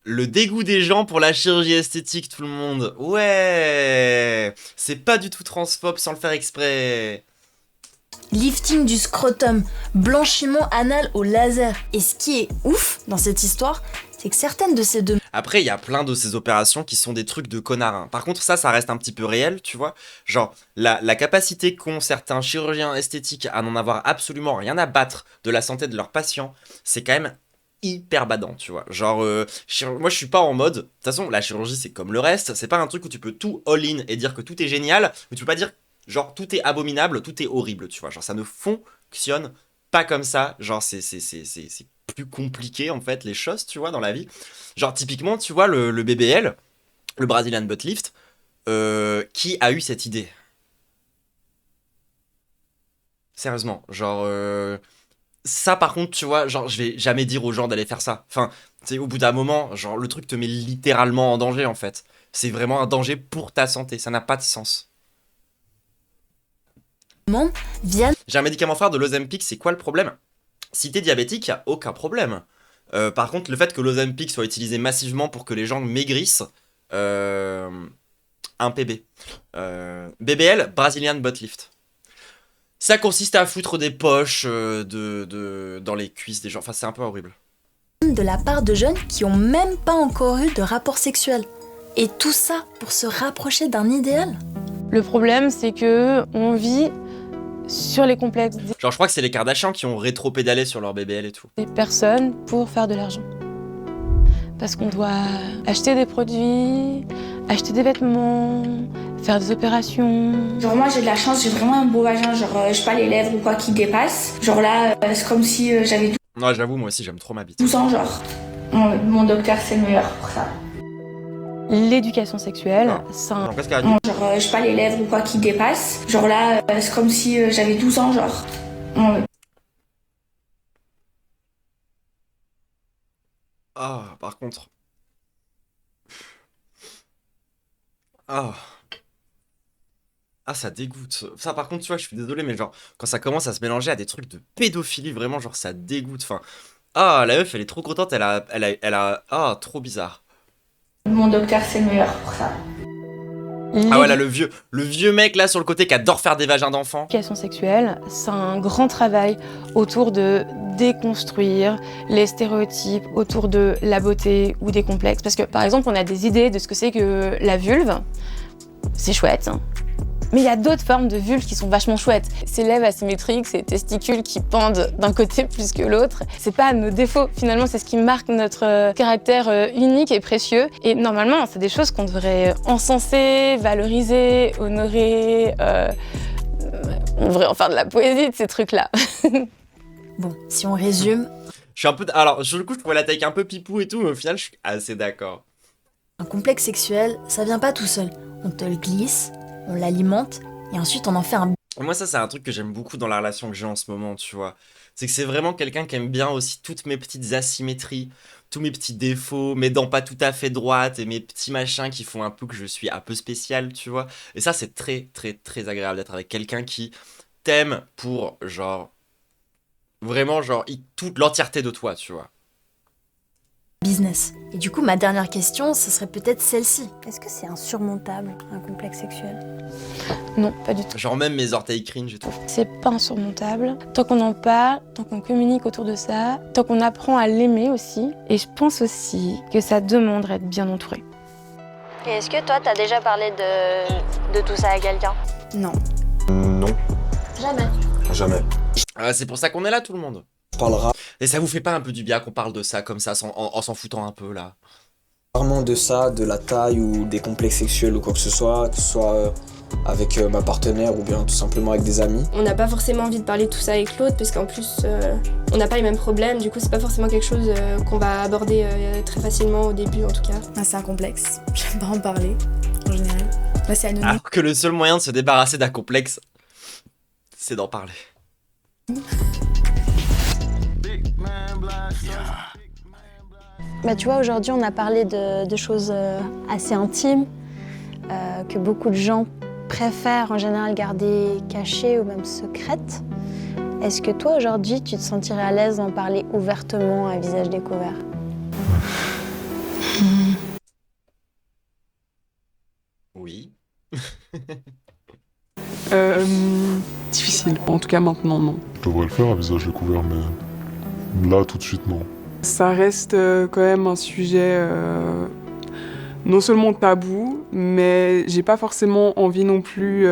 le dégoût des gens pour la chirurgie esthétique, tout le monde. Ouais, c'est pas du tout transphobe sans le faire exprès. Lifting du scrotum, blanchiment anal au laser. Et ce qui est ouf dans cette histoire, c'est que certaines de ces demandes... Après, il y a plein de ces opérations qui sont des trucs de connards. Hein. Par contre, ça reste un petit peu réel, tu vois. Genre, la capacité qu'ont certains chirurgiens esthétiques à n'en avoir absolument rien à battre de la santé de leurs patients, c'est quand même hyper badant, tu vois. Genre, moi, je suis pas en mode... De toute façon, la chirurgie, c'est comme le reste. C'est pas un truc où tu peux tout all-in et dire que tout est génial, mais tu peux pas dire... Genre, tout est abominable, tout est horrible, tu vois. Genre, ça ne fonctionne pas comme ça. Genre, c'est plus compliqué, en fait, les choses, tu vois, dans la vie. Genre, typiquement, tu vois, le BBL, le Brazilian Butt Lift, qui a eu cette idée? Sérieusement, genre... Ça, par contre, tu vois, genre, je vais jamais dire aux gens d'aller faire ça. Enfin, tu sais, au bout d'un moment, genre, le truc te met littéralement en danger, en fait. C'est vraiment un danger pour ta santé. Ça n'a pas de sens. J'ai un médicament phare de l'Ozempic, c'est quoi le problème? Si t'es diabétique, y a aucun problème. Par contre, le fait que l'Ozempic soit utilisé massivement pour que les gens maigrissent, un PB. BBL, Brazilian Butt Lift. Ça consiste à foutre des poches dans les cuisses des gens. Enfin, c'est un peu horrible. De la part de jeunes qui ont même pas encore eu de rapport sexuel. Et tout ça pour se rapprocher d'un idéal. Le problème, c'est que on vit sur les complexes Genre, je crois que c'est les Kardashians qui ont rétro-pédalé sur leur BBL et tout. des personnes pour faire de l'argent. Parce qu'on doit acheter des produits, acheter des vêtements, faire des opérations. Genre moi j'ai de la chance, j'ai vraiment un beau vagin, genre j'ai pas les lèvres ou quoi qui dépassent. Genre là, c'est comme si j'avais Non, j'avoue, moi aussi, j'aime trop ma bite. 12 ans genre. Mon docteur c'est le meilleur pour ça. L'éducation sexuelle, c'est un... qu'est-ce qu'elle a dit? Genre j'ai pas les lèvres ou quoi qui dépassent. Genre là, c'est comme si j'avais 12 ans genre. Ah, par contre... Ah... Ah, ça dégoûte. Ça, par contre, tu vois, je suis désolé, mais genre, quand ça commence à se mélanger à des trucs de pédophilie, vraiment, genre, ça dégoûte. Enfin, ah, la meuf, elle est trop contente, elle a... Ah, trop bizarre. Mon docteur c'est le meilleur pour ça. Ah ouais, là, le vieux mec, là, sur le côté, qui adore faire des vagins d'enfants. L'éducation sexuelle, c'est un grand travail autour de déconstruire les stéréotypes autour de la beauté ou des complexes. Parce que, par exemple, on a des idées de ce que c'est que la vulve. C'est chouette, hein. Mais il y a d'autres formes de vulves qui sont vachement chouettes. Ces lèvres asymétriques, ces testicules qui pendent d'un côté plus que l'autre, c'est pas nos défauts. Finalement, c'est ce qui marque notre caractère unique et précieux. Et normalement, c'est des choses qu'on devrait encenser, valoriser, honorer. On devrait en faire de la poésie de ces trucs-là. Bon, si on résume... Je suis un peu... Alors, sur le coup, je trouvais la taille un peu pipou et tout, mais au final, je suis assez d'accord. Un complexe sexuel, ça vient pas tout seul. On te le glisse, on l'alimente, et ensuite on en fait un... Moi, ça, c'est un truc que j'aime beaucoup dans la relation que j'ai en ce moment, tu vois. C'est que c'est vraiment quelqu'un qui aime bien aussi toutes mes petites asymétries, tous mes petits défauts, mes dents pas tout à fait droites et mes petits machins qui font un peu que je suis un peu spécial, tu vois. Et ça, c'est très, très, très agréable d'être avec quelqu'un qui t'aime pour, genre, vraiment, genre, toute l'entièreté de toi, tu vois. Business. Et du coup, ma dernière question, ce serait peut-être celle-ci. Est-ce que c'est insurmontable, un complexe sexuel? Non, pas du tout. Genre même mes orteils cringe et tout. C'est pas insurmontable. Tant qu'on en parle, tant qu'on communique autour de ça, tant qu'on apprend à l'aimer aussi. Et je pense aussi que ça demande d'être bien entouré. Et est-ce que toi, t'as déjà parlé de tout ça à quelqu'un? Non. Non, Jamais. jamais. C'est pour ça qu'on est là, tout le monde. On parlera Et ça vous fait pas un peu du bien qu'on parle de ça comme ça, en s'en foutant un peu, là? Rarement de ça, de la taille ou des complexes sexuels ou quoi que ce soit avec ma partenaire ou bien tout simplement avec des amis. On n'a pas forcément envie de parler de tout ça avec l'autre parce qu'en plus on n'a pas les mêmes problèmes, du coup c'est pas forcément quelque chose qu'on va aborder très facilement au début en tout cas. Ah, c'est un complexe, j'aime pas en parler en général. Là c'est anonyme. Alors que le seul moyen de se débarrasser d'un complexe, c'est d'en parler. Bah, tu vois, aujourd'hui, on a parlé de choses assez intimes que beaucoup de gens préfèrent en général garder cachées ou même secrètes. Est-ce que toi, aujourd'hui, tu te sentirais à l'aise d'en parler ouvertement à visage découvert? Oui. Difficile. En tout cas, maintenant, non. Je devrais le faire à visage découvert, mais là, tout de suite, non. Ça reste quand même un sujet non seulement tabou, mais j'ai pas forcément envie non plus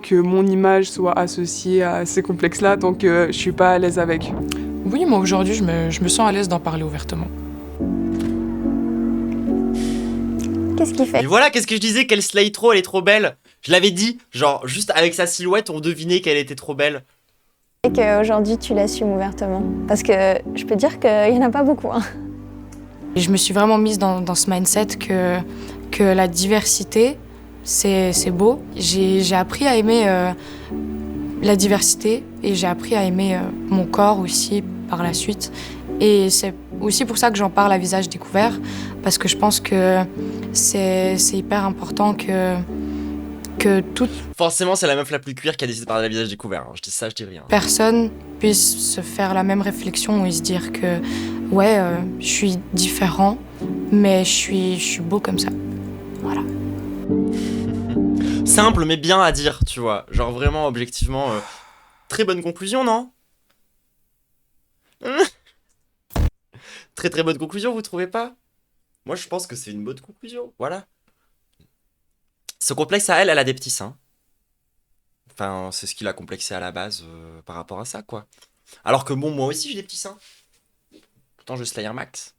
que mon image soit associée à ces complexes-là tant que je suis pas à l'aise avec. Oui, moi aujourd'hui, je me sens à l'aise d'en parler ouvertement. Qu'est-ce qu'il fait? Et voilà, qu'est-ce que je disais, qu'elle slay trop, elle est trop belle. Je l'avais dit, genre, juste avec sa silhouette, on devinait qu'elle était trop belle. Et qu'aujourd'hui, tu l'assumes ouvertement. Parce que je peux dire qu'il y en a pas beaucoup. Hein. Et je me suis vraiment mise dans ce mindset que la diversité, c'est beau. J'ai appris à aimer la diversité et j'ai appris à aimer mon corps aussi par la suite. Et c'est aussi pour ça que j'en parle à visage découvert, parce que je pense que c'est hyper important que toute Forcément, c'est la meuf la plus cuir qui a décidé de parler à visage découvert. Hein. Je dis ça, je dis rien. personne puisse se faire la même réflexion et se dire que ouais, je suis différent, mais je suis beau comme ça. Voilà. Simple, mais bien à dire, tu vois. Genre vraiment, objectivement, très bonne conclusion, non? Très très bonne conclusion, vous trouvez pas? Moi, je pense que c'est une bonne conclusion, voilà. Ce complexe à elle a des petits seins. Enfin, c'est ce qui l'a complexé à la base par rapport à ça, quoi. Alors que bon, moi aussi j'ai des petits seins. Pourtant, je slay un max.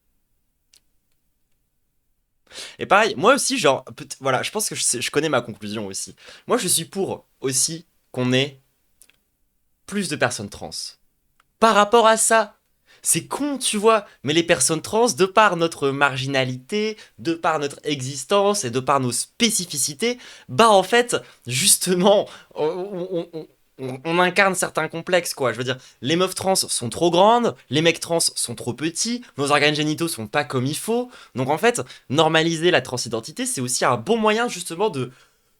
Et pareil, moi aussi, genre, voilà, je pense que je connais ma conclusion aussi. Moi, je suis pour aussi qu'on ait plus de personnes trans. Par rapport à ça, c'est con, tu vois, mais les personnes trans, de par notre marginalité, de par notre existence et de par nos spécificités, bah en fait, justement, on incarne certains complexes, quoi. Je veux dire, les meufs trans sont trop grandes, les mecs trans sont trop petits, nos organes génitaux sont pas comme il faut. Donc en fait, normaliser la transidentité, c'est aussi un bon moyen, justement, de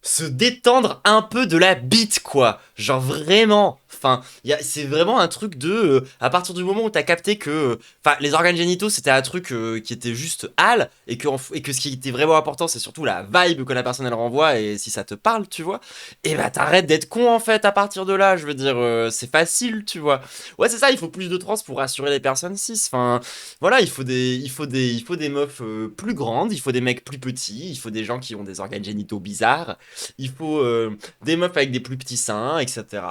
se détendre un peu de la bite, quoi. Genre vraiment. Enfin, c'est vraiment un truc de... à partir du moment où t'as capté que... Enfin, les organes génitaux, c'était un truc qui était juste hal, et que ce qui était vraiment important, c'est surtout la vibe que la personne, elle renvoie, et si ça te parle, tu vois. Et bah, t'arrêtes d'être con, en fait, à partir de là. Je veux dire, c'est facile, tu vois. Ouais, c'est ça, il faut plus de trans pour rassurer les personnes cis. Enfin, voilà, il faut des meufs plus grandes, il faut des mecs plus petits, il faut des gens qui ont des organes génitaux bizarres, il faut des meufs avec des plus petits seins, etc.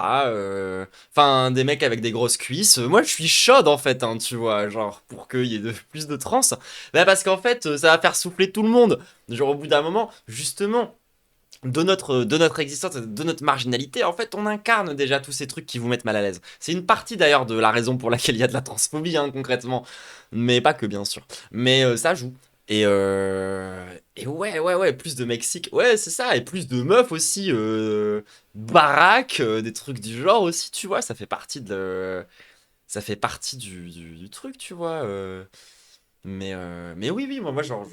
Enfin, des mecs avec des grosses cuisses. Moi, je suis chaude, en fait, hein, tu vois, genre, pour qu'il y ait plus de trans. Bah, parce qu'en fait, ça va faire souffler tout le monde. Genre, au bout d'un moment, justement, de notre existence, de notre marginalité, en fait, on incarne déjà tous ces trucs qui vous mettent mal à l'aise. C'est une partie, d'ailleurs, de la raison pour laquelle il y a de la transphobie, hein, concrètement. Mais pas que, bien sûr. Mais ça joue. Et ouais, plus de Mexique, ouais, c'est ça, et plus de meufs aussi, baraques, des trucs du genre aussi, tu vois, ça fait partie de ça fait partie du truc, tu vois. Mais oui, moi genre,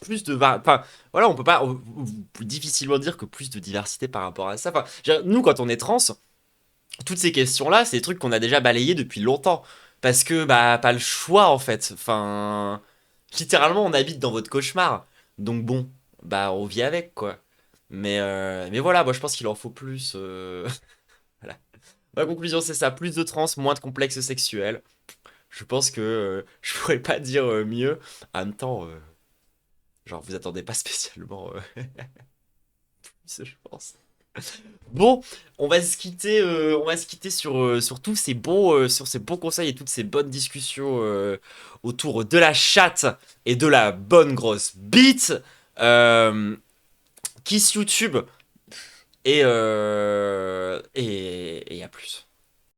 plus de... Enfin, voilà, on peut difficilement dire que plus de diversité par rapport à ça. Enfin, nous, quand on est trans, toutes ces questions-là, c'est des trucs qu'on a déjà balayés depuis longtemps. Parce que, bah, pas le choix, en fait. Enfin, littéralement, on habite dans votre cauchemar. Donc bon, bah, on vit avec, quoi. Mais voilà, moi, je pense qu'il en faut plus. Voilà. Ma conclusion, c'est ça. Plus de trans, moins de complexes sexuels. Je pense que je pourrais pas dire mieux. En même temps, genre, vous attendez pas spécialement plus, je pense. Bon, on va se quitter sur tous ces sur ces bons conseils et toutes ces bonnes discussions autour de la chatte et de la bonne grosse bite. Kiss YouTube et à plus.